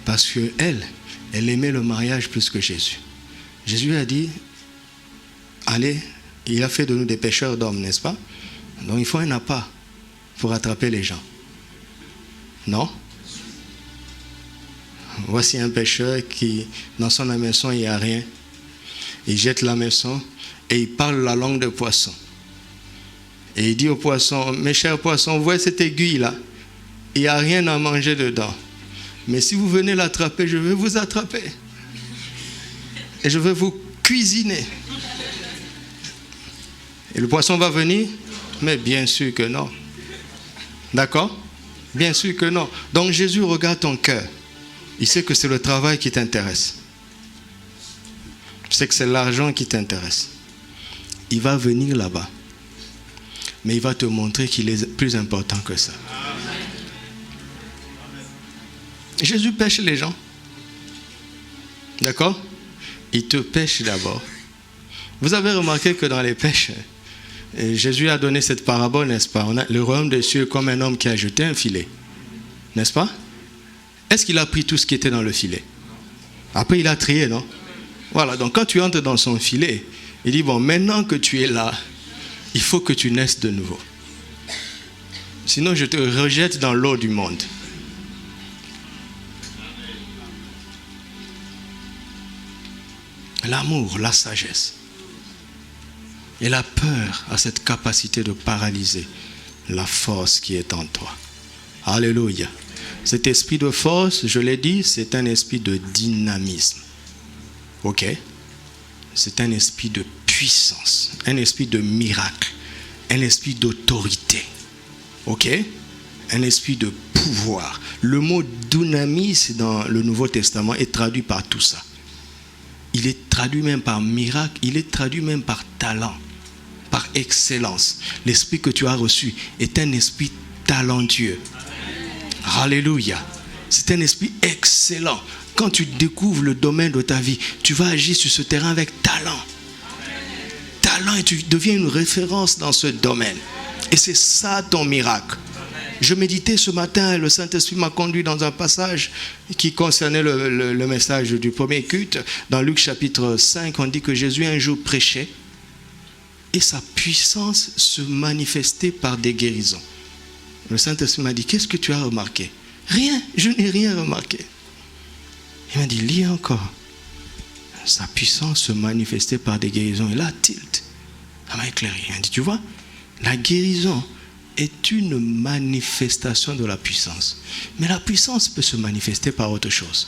Parce qu'elle aimait le mariage plus que Jésus. Jésus a dit, allez, il a fait de nous des pêcheurs d'hommes, n'est-ce pas? Donc il faut un appât pour attraper les gens. Non? Voici un pêcheur qui, dans son hameçon, il n'y a rien. Il jette l'hameçon et il parle la langue de poisson. Et il dit aux poissons, mes chers poissons, voyez cette aiguille-là. Il n'y a rien à manger dedans. Mais si vous venez l'attraper, je vais vous attraper. Et je vais vous cuisiner. Et le poisson va venir? Mais bien sûr que non. D'accord? Bien sûr que non. Donc Jésus regarde ton cœur. Il sait que c'est le travail qui t'intéresse. Il sait que c'est l'argent qui t'intéresse. Il va venir là-bas. Mais il va te montrer qu'il est plus important que ça. Jésus pêche les gens. D'accord? Il te pêche d'abord. Vous avez remarqué que dans les pêches, Jésus a donné cette parabole, n'est-ce pas? Le royaume des cieux est comme un homme qui a jeté un filet. N'est-ce pas? Est-ce qu'il a pris tout ce qui était dans le filet? Après, il a trié, non? Voilà, donc quand tu entres dans son filet, il dit, bon, maintenant que tu es là, il faut que tu naisses de nouveau. Sinon, je te rejette dans l'eau du monde. L'amour, la sagesse. Et la peur a cette capacité de paralyser la force qui est en toi. Alléluia. Cet esprit de force, je l'ai dit, c'est un esprit de dynamisme. Ok? C'est un esprit de puissance, un esprit de miracle, un esprit d'autorité. Ok? Un esprit de pouvoir. Le mot dunamis dans le Nouveau Testament est traduit par tout ça. Il est traduit même par miracle, il est traduit même par talent, par excellence. L'esprit que tu as reçu est un esprit talentueux. Alléluia. C'est un esprit excellent. Quand tu découvres le domaine de ta vie, tu vas agir sur ce terrain avec talent. Talent, et tu deviens une référence dans ce domaine. Et c'est ça ton miracle. Je méditais ce matin, le Saint-Esprit m'a conduit dans un passage qui concernait le message du premier culte. Dans Luc chapitre 5, on dit que Jésus un jour prêchait et sa puissance se manifestait par des guérisons. Le Saint-Esprit m'a dit, qu'est-ce que tu as remarqué? Rien, je n'ai rien remarqué. Il m'a dit, lis encore. Sa puissance se manifestait par des guérisons. Et là, tilt. Ça m'a éclairé. Il m'a dit, tu vois, la guérison est une manifestation de la puissance. Mais la puissance peut se manifester par autre chose.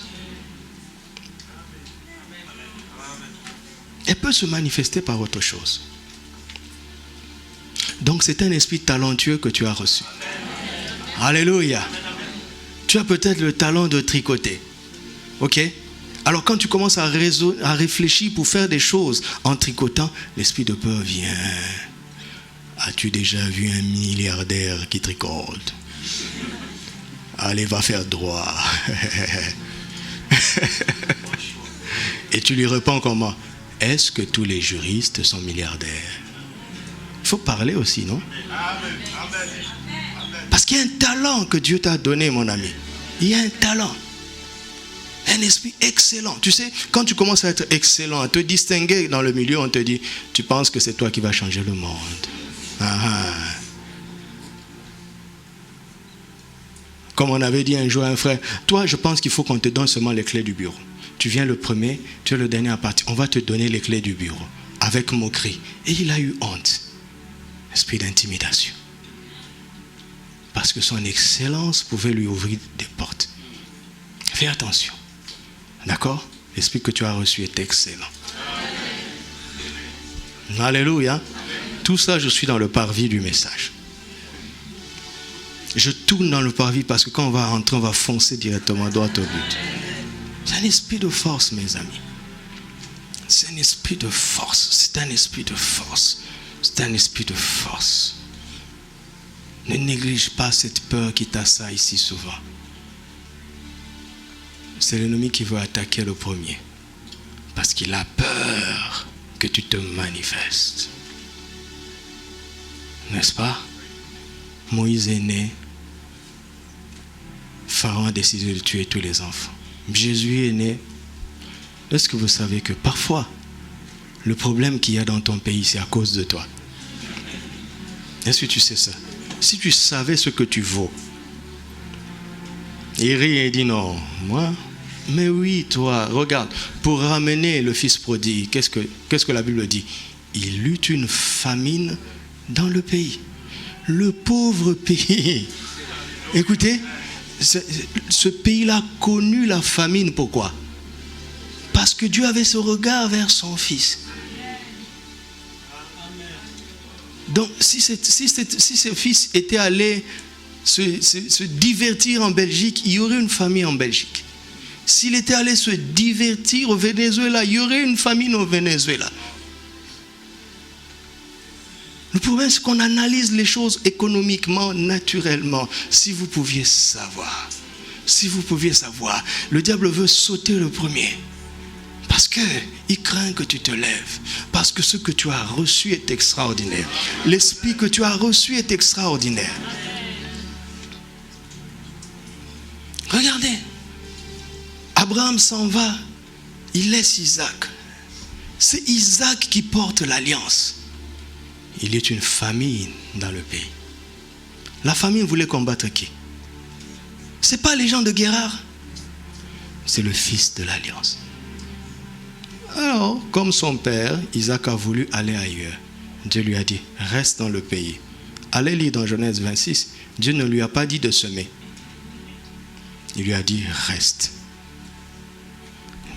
Elle peut se manifester par autre chose. Donc c'est un esprit talentueux que tu as reçu. Alléluia. Tu as peut-être le talent de tricoter. Ok? Alors quand tu commences à réfléchir pour faire des choses en tricotant, l'esprit de peur vient. As-tu déjà vu un milliardaire qui tricote? Allez, va faire droit. Et tu lui réponds comment? Est-ce que tous les juristes sont milliardaires? Il faut parler aussi, non? Parce qu'il y a un talent que Dieu t'a donné, mon ami. Il y a un talent. Un esprit excellent. Tu sais, quand tu commences à être excellent, à te distinguer dans le milieu, on te dit, tu penses que c'est toi qui vas changer le monde. Comme on avait dit un jour à un frère, toi, je pense qu'il faut qu'on te donne seulement les clés du bureau. Tu viens le premier, tu es le dernier à partir. On va te donner les clés du bureau. Avec moquerie. Et il a eu honte. Esprit d'intimidation. Parce que son excellence pouvait lui ouvrir des portes. Fais attention. D'accord? L'esprit que tu as reçu est excellent. Alléluia. Tout ça, je suis dans le parvis du message. Je tourne dans le parvis parce que quand on va rentrer, on va foncer directement droit au but. C'est un esprit de force, mes amis. C'est un esprit de force. C'est un esprit de force. C'est un esprit de force. Ne néglige pas cette peur qui t'assaille si souvent. C'est l'ennemi qui veut attaquer le premier. Parce qu'il a peur que tu te manifestes. N'est-ce pas? Moïse est né. Pharaon a décidé de tuer tous les enfants. Jésus est né. Est-ce que vous savez que parfois, le problème qu'il y a dans ton pays, c'est à cause de toi? Est-ce que tu sais ça? Si tu savais ce que tu vaux. Il rit et dit non, moi? Mais oui, toi, regarde, pour ramener le fils prodigue, qu'est-ce que la Bible dit? Il eut une famine dans le pays. Le pauvre pays. Écoutez, ce pays-là a connu la famine. Pourquoi? Parce que Dieu avait ce regard vers son fils. Donc, si ce fils était allé se divertir en Belgique, il y aurait une famine en Belgique. S'il était allé se divertir au Venezuela, il y aurait une famine au Venezuela. Le problème, c'est qu'on analyse les choses économiquement, naturellement. Si vous pouviez savoir, le diable veut sauter le premier. Parce qu'il craint que tu te lèves. Parce que ce que tu as reçu est extraordinaire. L'esprit que tu as reçu est extraordinaire. Regardez. Abraham s'en va. Il laisse Isaac. C'est Isaac qui porte l'alliance. Il y a une famine dans le pays. La famine voulait combattre qui? Ce n'est pas les gens de Guérard. C'est le fils de l'alliance. Alors, comme son père, Isaac a voulu aller ailleurs. Dieu lui a dit, reste dans le pays. Allez lire dans Genèse 26. Dieu ne lui a pas dit de semer. Il lui a dit, reste.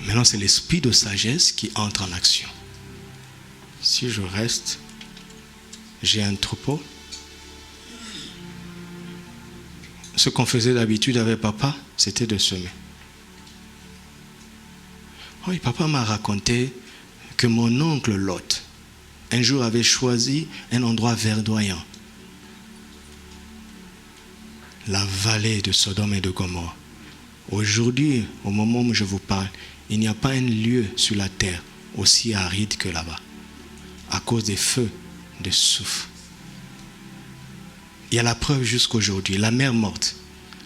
Maintenant, c'est l'esprit de sagesse qui entre en action. Si je reste, j'ai un troupeau. Ce qu'on faisait d'habitude avec papa, c'était de semer. Oui, papa m'a raconté que mon oncle Lot, un jour avait choisi un endroit verdoyant. La vallée de Sodome et de Gomorrhe. Aujourd'hui, au moment où je vous parle, il n'y a pas un lieu sur la terre aussi aride que là-bas. À cause des feux de soufre. Il y a la preuve jusqu'aujourd'hui. La mer morte.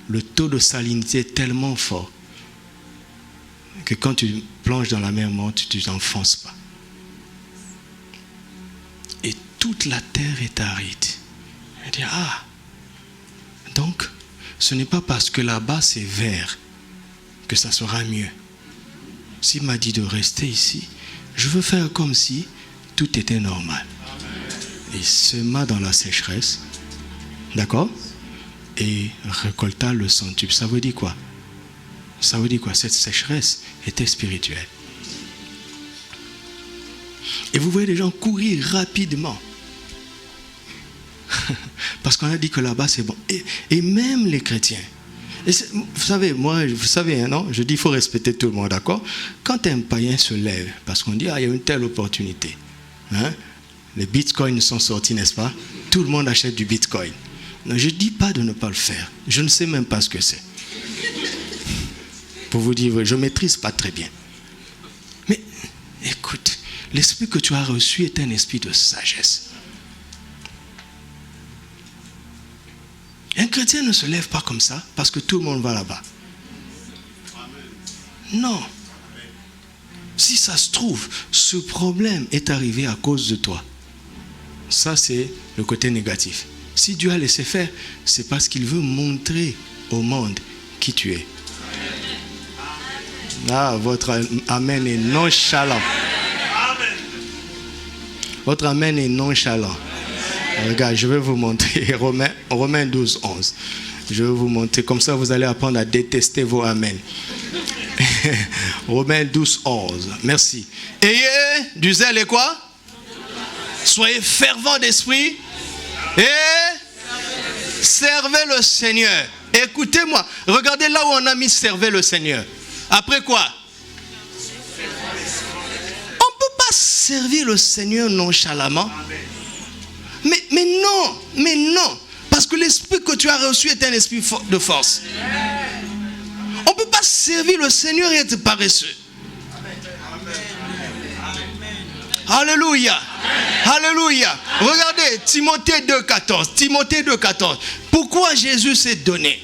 Le taux de salinité est tellement fort que quand tu plonges dans la mer morte, tu ne t'enfonces pas. Et toute la terre est aride. Elle dit, donc, ce n'est pas parce que là-bas c'est vert que ça sera mieux. S'il m'a dit de rester ici, je veux faire comme si tout était normal. Il sema dans la sécheresse, d'accord? Et récolta le centuple. Ça veut dire quoi? Ça veut dire quoi? Cette sécheresse était spirituelle. Et vous voyez les gens courir rapidement. Parce qu'on a dit que là-bas c'est bon. Et même les chrétiens. Et vous savez, non? Je dis il faut respecter tout le monde, d'accord? Quand un païen se lève, parce qu'on dit, il y a une telle opportunité. Les bitcoins sont sortis, n'est-ce pas? Tout le monde achète du bitcoin. Non, je ne dis pas de ne pas le faire. Je ne sais même pas ce que c'est. Pour vous dire, je ne maîtrise pas très bien. Mais écoute, l'esprit que tu as reçu est un esprit de sagesse. Un chrétien ne se lève pas comme ça parce que tout le monde va là-bas. Non. Si ça se trouve, ce problème est arrivé à cause de toi. Ça, c'est le côté négatif. Si Dieu a laissé faire, c'est parce qu'il veut montrer au monde qui tu es. Ah, votre amen est nonchalant. Votre amen est nonchalant. Regarde, je vais vous montrer Romains 12, 11. Je vais vous montrer, comme ça vous allez apprendre à détester vos amen. Romains 12, 11. Merci. Ayez du zèle et quoi? Soyez fervents d'esprit et servez le Seigneur. Écoutez-moi, regardez là où on a mis servez le Seigneur. Après quoi? On ne peut pas servir le Seigneur nonchalamment. Mais non. Parce que l'esprit que tu as reçu est un esprit de force. On ne peut pas servir le Seigneur et être paresseux. Alléluia. Alléluia. Regardez, Timothée 2,14. Timothée 2,14. Pourquoi Jésus s'est donné?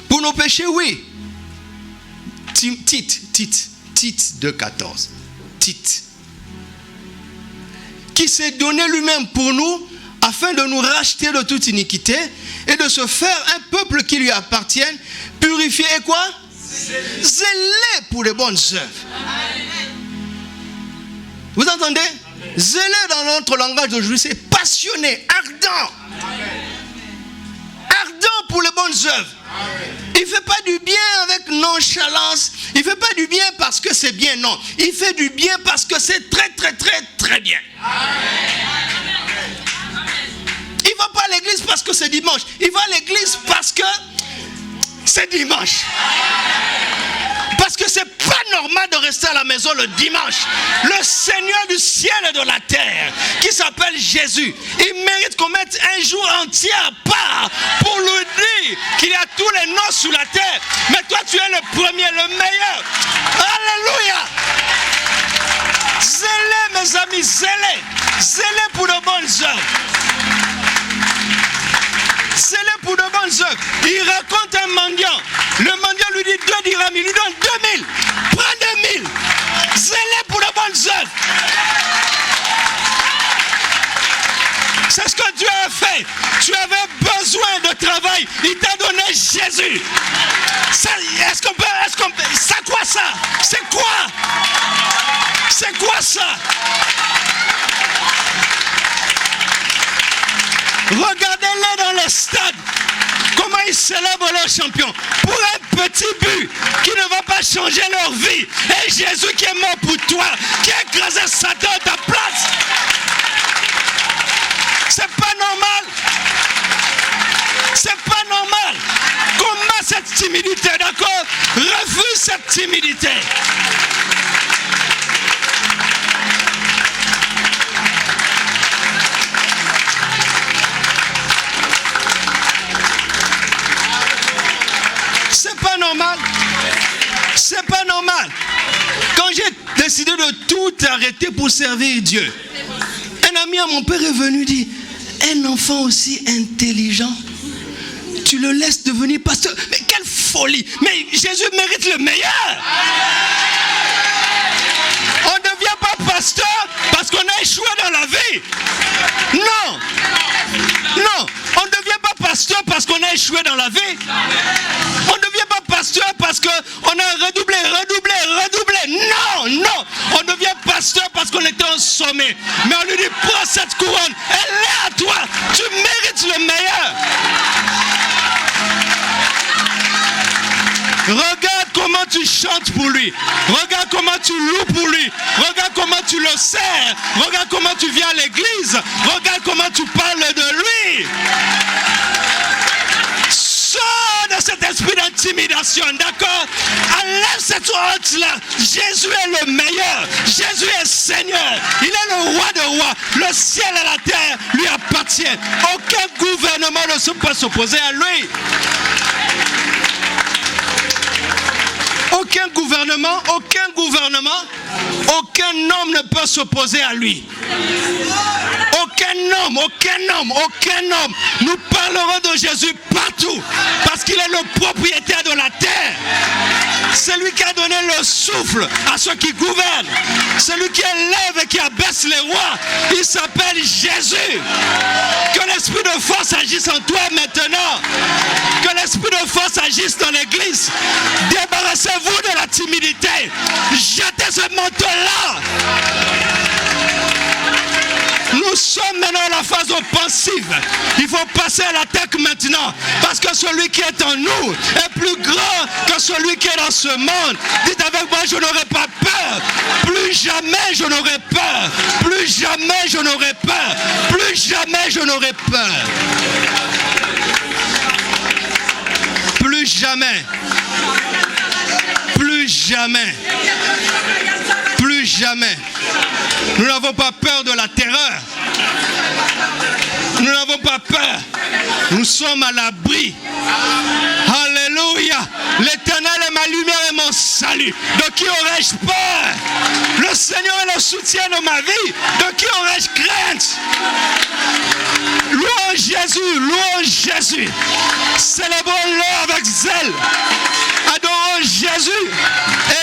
Pour nos péchés, oui. Tite 2,14. Tite. Qui s'est donné lui-même pour nous, afin de nous racheter de toute iniquité et de se faire un peuple qui lui appartienne, purifié et quoi? Zélé pour les bonnes œuvres. Vous entendez? Zélé dans notre langage d'aujourd'hui, c'est passionné, ardent. Ardent pour les bonnes œuvres. Il ne fait pas du bien avec nonchalance. Il ne fait pas du bien parce que c'est bien, non. Il fait du bien parce que c'est très, très, très, très bien. Il ne va pas à l'église parce que c'est dimanche. Il va à l'église parce que c'est dimanche. Parce que c'est pas normal de rester à la maison le dimanche. Le Seigneur du ciel et de la terre, qui s'appelle Jésus, il mérite qu'on mette un jour entier à part pour lui dire qu'il y a tous les noms sous la terre. Mais toi, tu es le premier, le meilleur. Alléluia. Zélé, mes amis, zélé. Zélé pour de bonnes œuvres. Zélé pour de bonnes œuvres. Il raconte un mendiant. Le mendiant lui dit 2 dirhams, il lui donne 2000. Prends 2000. Zélé pour de bonnes œuvres. C'est ce que Dieu a fait. Tu avais besoin de travail. Il t'a donné Jésus. Est-ce qu'on peut, c'est quoi ça? C'est quoi? C'est quoi ça? Regardez-les dans le stade. Comment ils célèbrent leur champion. Pour un petit but qui ne va pas changer leur vie. Et Jésus qui est mort pour toi, qui a écrasé Satan à ta place. C'est pas normal. C'est pas normal. Combat cette timidité, d'accord? Refuse cette timidité. C'est pas normal. C'est pas normal. Quand j'ai décidé de tout arrêter pour servir Dieu, un ami à mon père est venu dire, un enfant aussi intelligent, tu le laisses devenir pasteur. Mais quelle folie. Mais Jésus mérite le meilleur. On ne devient pas pasteur parce qu'on a échoué dans la vie. Non. Non. On ne devient pas pasteur parce qu'on a échoué dans la vie. On ne devient pas pasteur parce qu'on a redoublé. Non. On devient pasteur parce qu'on était en sommet. Mais on lui dit, prends cette couronne. Elle est à toi. Tu mérites le meilleur. Regarde comment tu chantes pour lui. Regarde comment tu loues pour lui. Regarde comment tu le sers. Regarde comment tu viens à l'église. Regarde comment tu parles de lui. Sors de cet esprit d'intimidation, d'accord? Enlève cette honte-là. Jésus est le meilleur. Jésus est Seigneur. Il est le roi de rois. Le ciel et la terre lui appartiennent. Aucun gouvernement ne peut s'opposer à lui. Aucun gouvernement, aucun homme ne peut s'opposer à lui. Aucun aucun homme. Nous parlerons de Jésus partout parce qu'il est le propriétaire de la terre. C'est lui qui a donné le souffle à ceux qui gouvernent. C'est lui qui élève et qui abaisse les rois. Il s'appelle Jésus. Que l'esprit de force agisse en toi maintenant. Que l'esprit de force agisse dans l'église. Débarrassez-vous de la timidité. Jetez ce manteau-là. Nous sommes maintenant à la phase offensive. Il faut passer à l'attaque maintenant. Parce que celui qui est en nous est plus grand que celui qui est dans ce monde. Dites avec moi, je n'aurai pas peur. Plus jamais je n'aurai peur. Plus jamais je n'aurai peur. Plus jamais je n'aurai peur. Plus jamais. Plus jamais. Plus jamais. Nous n'avons pas peur de la terreur. Nous n'avons pas peur. Nous sommes à l'abri. Alléluia. L'Éternel est ma lumière et mon salut. De qui aurais-je peur? Le Seigneur est le soutien de ma vie. De qui aurais-je crainte? Louons Jésus, louons Jésus. Célébrons-le avec zèle. Adorons Jésus.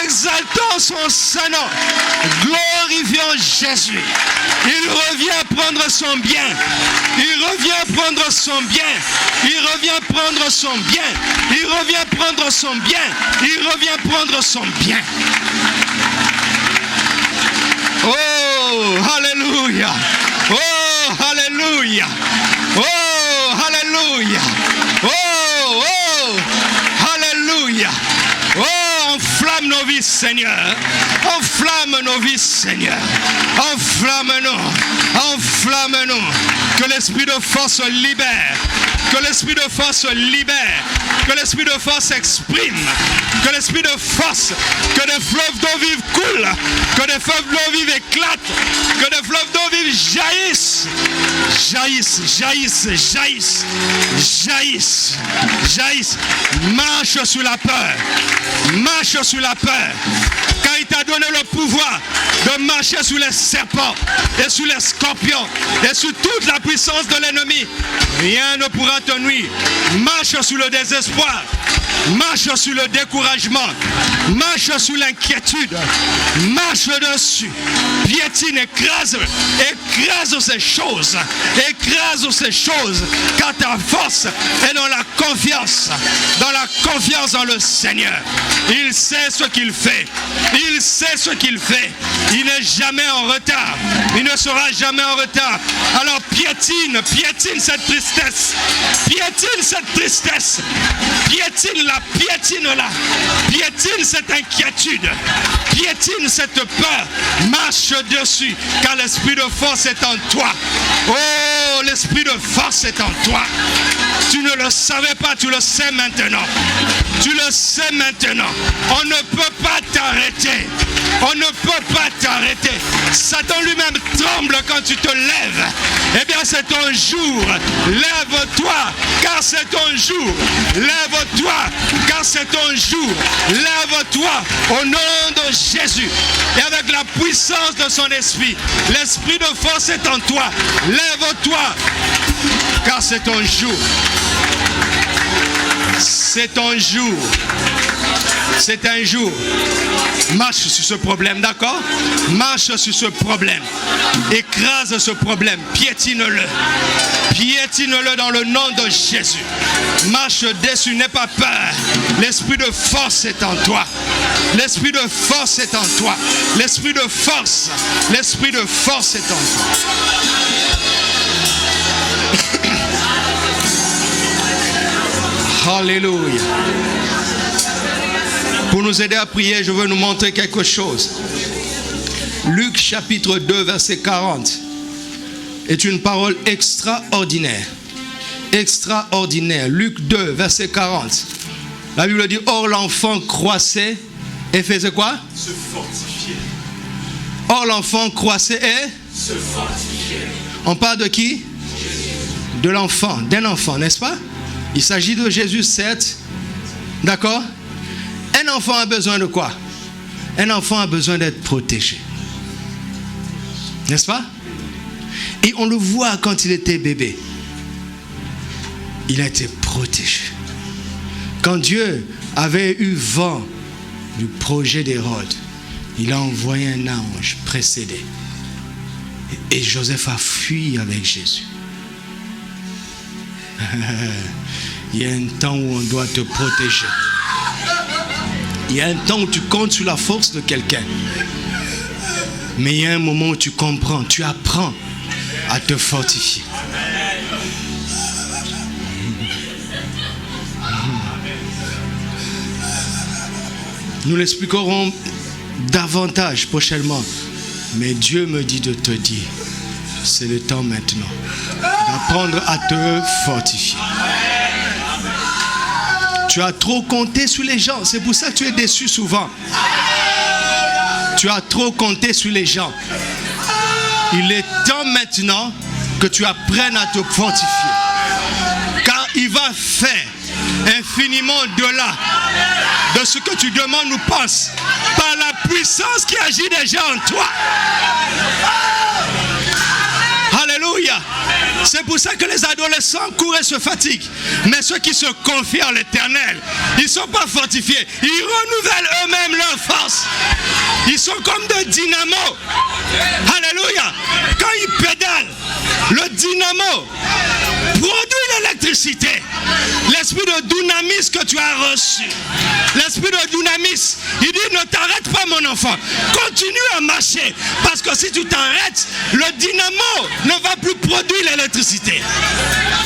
Exaltons son Saint-Nom. Glorifions Jésus. Il revient prendre son bien. Il revient prendre son bien. Il revient prendre son bien. Il revient prendre son bien. Il revient prendre son bien. Oh, alléluia. Oh, alléluia. Oh, alléluia. Oh, oh, alléluia. Oh, enflamme nos vies, Seigneur. Enflamme nos vies, Seigneur. Enflamme-nous. Enflamme-nous. Que l'esprit de force se libère. Que l'esprit de force se libère. Que l'esprit de force s'exprime. Que l'esprit de force, que des fleuves d'eau vive coulent. Que des fleuves d'eau vive éclatent. Que des fleuves d'eau vive jaillissent. Jaillissent, jaillissent, jaillissent. Jaillissent, jaillissent. Marche sur la peur. Marche sur la peur. Car il t'a donné le pouvoir de marcher sur les serpents et sur les scorpions et sur toute la puissance de l'ennemi. Rien ne pourra te nuire. Marche sur le désespoir. Marche sur le découragement. Marche sur l'inquiétude. Marche dessus. Piétine, écrase. Écrase ces choses. Écrase ces choses. Car ta force est dans la confiance. Dans la confiance dans le Seigneur. Il sait ce qu'il fait. Il sait ce qu'il fait. Il n'est jamais en retard. Il ne sera jamais en retard. Alors piétine, piétine cette tristesse. Piétine cette tristesse. Piétine-la, piétine-la. Piétine cette inquiétude. Piétine cette peur. Marche dessus, car l'esprit de force est en toi. Oh, l'esprit de force est en toi. Tu ne le savais pas, tu le sais maintenant. Tu le sais maintenant. On ne peut pas t'arrêter. On ne peut pas t'arrêter. Satan lui-même tremble quand tu te lèves. Eh bien, c'est ton jour. Lève-toi, car c'est ton jour. Lève-toi, car c'est ton jour. Lève-toi au nom de Jésus. Et avec la puissance de son esprit, l'esprit de force est en toi. Lève-toi, car c'est ton jour. C'est ton jour. C'est un jour. Marche sur ce problème, d'accord? Marche sur ce problème. Écrase ce problème. Piétine-le. Piétine-le dans le nom de Jésus. Marche dessus, n'aie pas peur. L'esprit de force est en toi. L'esprit de force est en toi. L'esprit de force. L'esprit de force est en toi. Alléluia. Pour nous aider à prier, je veux nous montrer quelque chose. Luc chapitre 2, verset 40 est une parole extraordinaire. Extraordinaire. Luc 2, verset 40. La Bible dit, or l'enfant croissait et faisait quoi? Se fortifier. Or l'enfant croissait et Se fortifier. On parle de qui? De l'enfant, d'un enfant, n'est-ce pas? Il s'agit de Jésus, certes. D'accord? Un enfant a besoin de quoi? Un enfant a besoin d'être protégé. N'est-ce pas? Et on le voit quand il était bébé. Il a été protégé. Quand Dieu avait eu vent du projet d'Hérode, il a envoyé un ange précédé. Et Joseph a fui avec Jésus. Il y a un temps où on doit te protéger. Il y a un temps où tu comptes sur la force de quelqu'un. Mais il y a un moment où tu comprends, tu apprends à te fortifier. Nous l'expliquerons davantage prochainement. Mais Dieu me dit de te dire, c'est le temps maintenant d'apprendre à te fortifier. Tu as trop compté sur les gens. C'est pour ça que tu es déçu souvent. Tu as trop compté sur les gens. Il est temps maintenant que tu apprennes à te fortifier. Car il va faire infiniment au-delà de ce que tu demandes ou penses par la puissance qui agit déjà en toi. Alléluia. C'est pour ça que les adolescents courent et se fatiguent. Mais ceux qui se confient en l'Éternel, ils ne sont pas fortifiés. Ils renouvellent eux-mêmes leur force. Ils sont comme des dynamos. Alléluia. Quand ils pédalent, le dynamo produit l'électricité. L'esprit de dynamis que tu as reçu. L'esprit de dynamis, il dit ne t'arrête pas mon enfant. Continue à marcher. Parce que si tu t'arrêtes, le dynamo ne va plus produire l'électricité.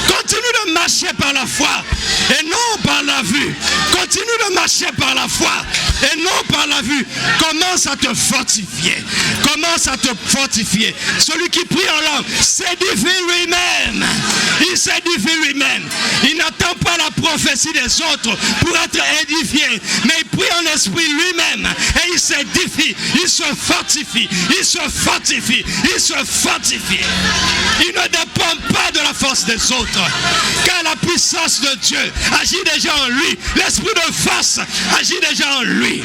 Continue de marcher par la foi et non par la vue. Continue de marcher par la foi et non par la vue. Commence à te fortifier. Commence à te fortifier. Celui qui prie en langue s'édifie lui-même. Il s'édifie lui-même. Il n'attend pas la prophétie des autres pour être édifié. Mais il prie en esprit lui-même. Et il s'édifie. Il se fortifie. Il se fortifie. Il se fortifie. Il ne dépend pas de la force des autres. Car la puissance de Dieu agit déjà en lui. L'esprit de force agit déjà en lui.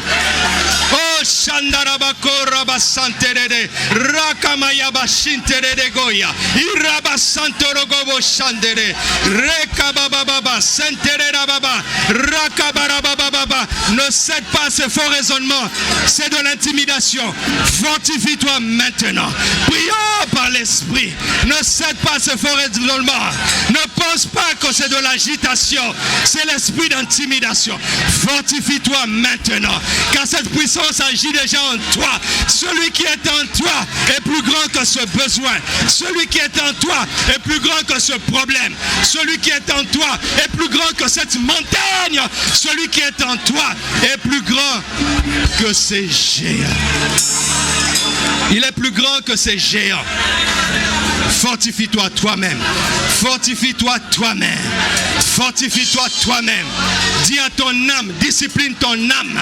Oh, Shandarabako Rabasanterede, Rakamayaba Shinterede Goya, Irabasantorogobo Shandere, Rekabababa, Senterababa, Rakabarababa. Ne cède pas à ces faux raisonnements. C'est de l'intimidation. Fortifie-toi maintenant. Prions par l'esprit. Ne cède pas à ces faux raisonnements. Ne pense pas que c'est de l'agitation. C'est l'esprit d'intimidation. Fortifie-toi maintenant. Car cette puissance agit déjà en toi. Celui qui est en toi est plus grand que ce besoin. Celui qui est en toi est plus grand que ce problème. Celui qui est en toi est plus grand que cette montagne. Celui qui est en toi est plus grand que ces géants. Il est plus grand que ces géants. Fortifie-toi toi-même. Fortifie-toi toi-même. Fortifie-toi toi-même. Dis à ton âme, discipline ton âme.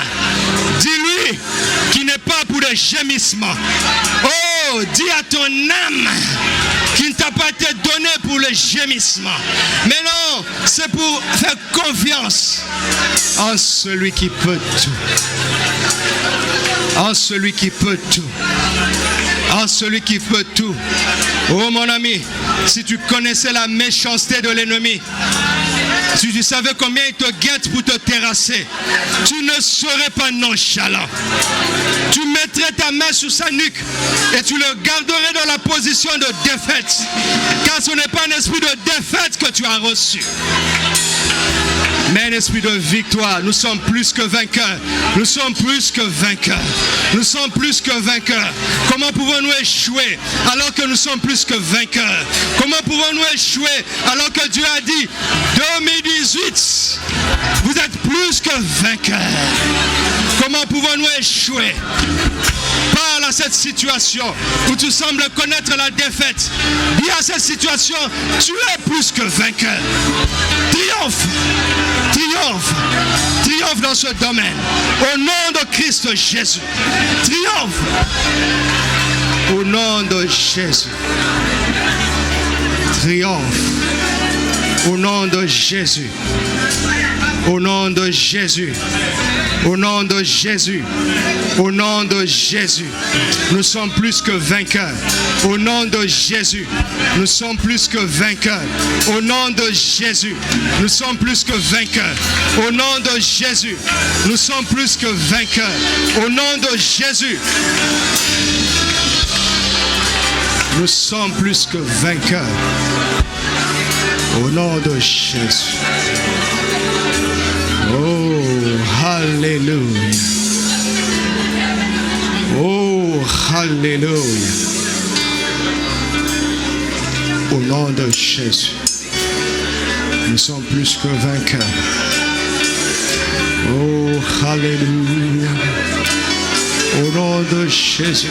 Dis-lui qu'il n'est pas pour les gémissements. Oh, dis à ton âme qu'il ne t'a pas été donné pour les gémissements. Mais non, c'est pour faire confiance en celui qui peut tout. En celui qui peut tout. En celui qui peut tout. Oh mon ami, si tu connaissais la méchanceté de l'ennemi, si tu savais combien il te guette pour te terrasser, tu ne serais pas nonchalant. Tu mettrais ta main sur sa nuque et tu le garderais dans la position de défaite. Car ce n'est pas un esprit de défaite que tu as reçu, mais un esprit de victoire. Nous sommes plus que vainqueurs. Nous sommes plus que vainqueurs. Nous sommes plus que vainqueurs. Comment pouvons-nous échouer alors que nous sommes plus que vainqueurs? Comment pouvons-nous échouer alors que Dieu a dit 2018, vous êtes plus que vainqueurs? Comment pouvons-nous échouer? Parle à cette situation où tu sembles connaître la défaite. Dis à cette situation, tu es plus que vainqueur. Triomphe. Triomphe. Triomphe dans ce domaine. Au nom de Christ Jésus. Triomphe. Au nom de Jésus. Triomphe. Au nom de Jésus. Au nom de Jésus. Au nom de Jésus. Au nom de Jésus. Nous sommes plus que vainqueurs. Au nom de Jésus. Nous sommes plus que vainqueurs. Au nom de Jésus. Nous sommes plus que vainqueurs. Au nom de Jésus. Nous sommes plus que vainqueurs. Au nom de Jésus. Nous sommes plus que vainqueurs. Au nom de Jésus. Oh, Alléluia. Oh, Alléluia. Au nom de Jésus. Nous sommes plus que vainqueurs. Oh, Alléluia. Au nom de Jésus.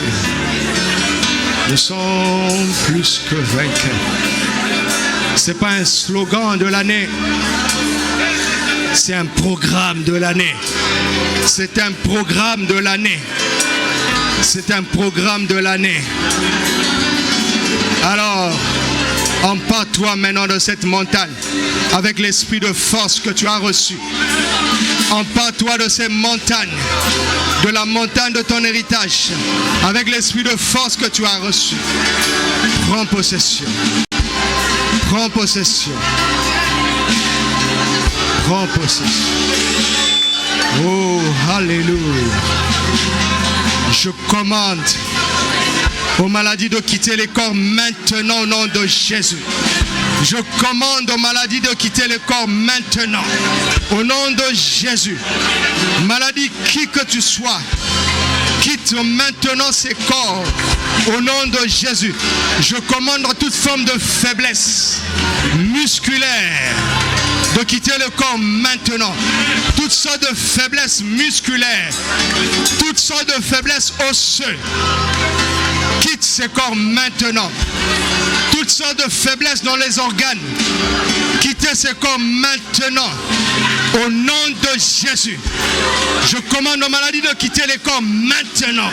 Nous sommes plus que vainqueurs. Ce n'est pas un slogan de l'année. C'est un programme de l'année. C'est un programme de l'année. C'est un programme de l'année. Alors, empare-toi maintenant de cette montagne avec l'esprit de force que tu as reçu. Empare-toi de ces montagnes, de la montagne de ton héritage, avec l'esprit de force que tu as reçu. Prends possession. Prends possession. Prends possession. Oh, Alléluia. Je commande aux maladies de quitter les corps maintenant au nom de Jésus. Je commande aux maladies de quitter le corps maintenant. Au nom de Jésus. Maladie, qui que tu sois, quitte maintenant ces corps. Au nom de Jésus. Je commande à toute forme de faiblesse musculaire de quitter le corps maintenant. Toutes sortes de faiblesses musculaires. Toutes sortes de faiblesses osseuses. Quitte ces corps maintenant. Toutes sortes de faiblesses dans les organes. Quittez ces corps maintenant. Au nom de Jésus. Je commande aux maladies de quitter les corps maintenant.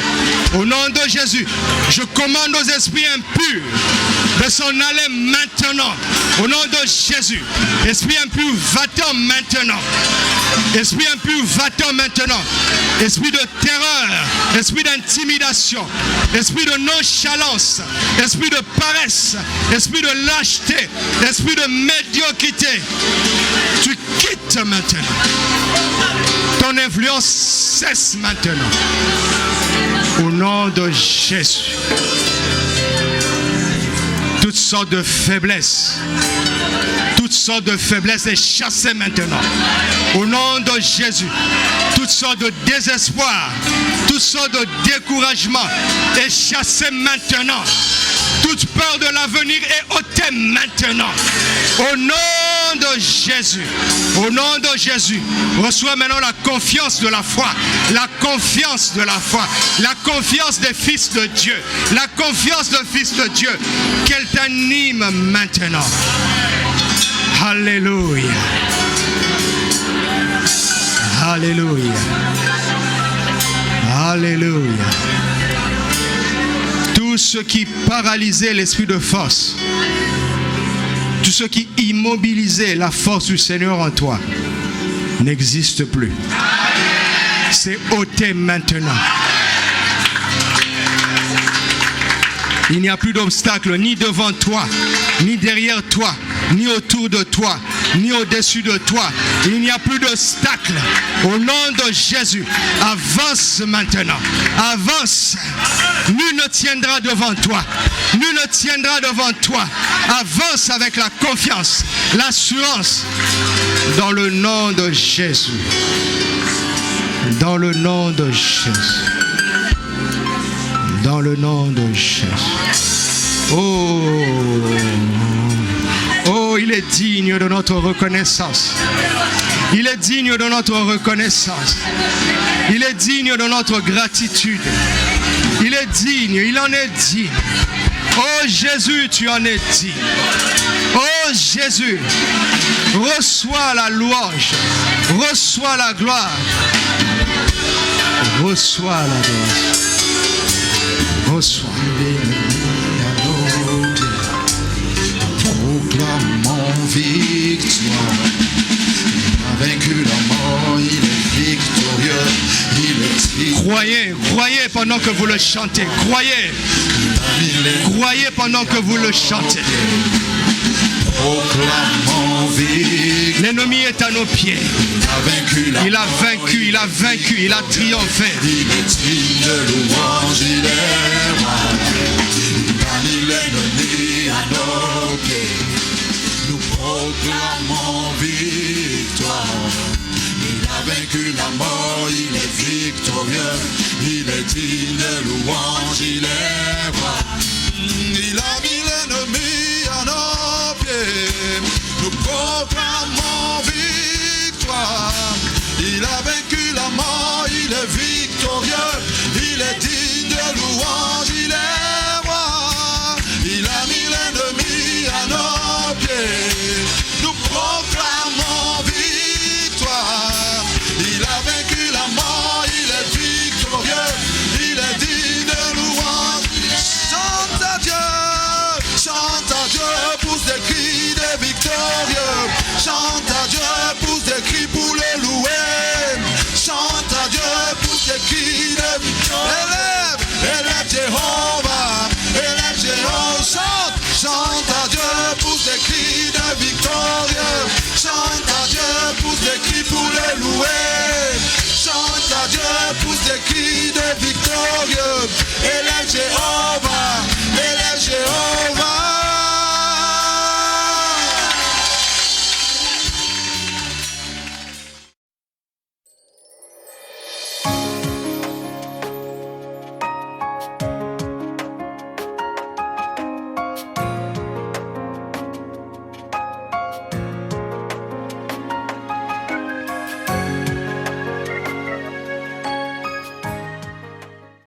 Au nom de Jésus. Je commande aux esprits impurs de s'en aller maintenant. Au nom de Jésus. Esprit impur, va-t'en maintenant. Esprit impur, va-t'en maintenant. Esprit de terreur, esprit d'intimidation, esprit de nonchalance, esprit de paresse, esprit de lâcheté, esprit de médiocrité. Tu quittes maintenant. Ton influence cesse maintenant. Au nom de Jésus. Toutes sortes de faiblesses. Toutes sortes de faiblesses est chassée maintenant. Au nom de Jésus. Toutes sortes de désespoir. Toutes sortes de découragement est chassée maintenant. Toute peur de l'avenir est ôtée maintenant. Au nom de Jésus. Au nom de Jésus. Reçois maintenant la confiance de la foi. La confiance de la foi. La confiance des fils de Dieu. La confiance des fils de Dieu. Qu'elle t'anime maintenant. Alléluia. Alléluia. Alléluia. Tout ce qui paralysait l'esprit de force, tout ce qui immobilisait la force du Seigneur en toi, n'existe plus. C'est ôté maintenant. Il n'y a plus d'obstacle ni devant toi, ni derrière toi, ni autour de toi, ni au-dessus de toi. Il n'y a plus d'obstacle. Au nom de Jésus, avance maintenant. Avance. Nul ne tiendra devant toi. Nul ne tiendra devant toi. Avance avec la confiance, l'assurance. Dans le nom de Jésus. Dans le nom de Jésus. Dans le nom de Jésus. Oh, oh, il est digne de notre reconnaissance. Il est digne de notre reconnaissance. Il est digne de notre gratitude. Il est digne, il en est digne. Oh Jésus, tu en es digne. Oh Jésus, reçois la louange, reçois la gloire, reçois la gloire. Reçois. Proclamons victoire, vaincu dans pendant que vous le chantez. Croyez. Croyez pendant que vous le chantez. L'ennemi est à nos pieds. Il a vaincu, il a vaincu, il a triomphé. Il est digne de louange, il est roi. Il est l'ennemi à nos pieds. Nous proclamons victoire. Il a vaincu la mort, il est victorieux. Il est digne de louange, il est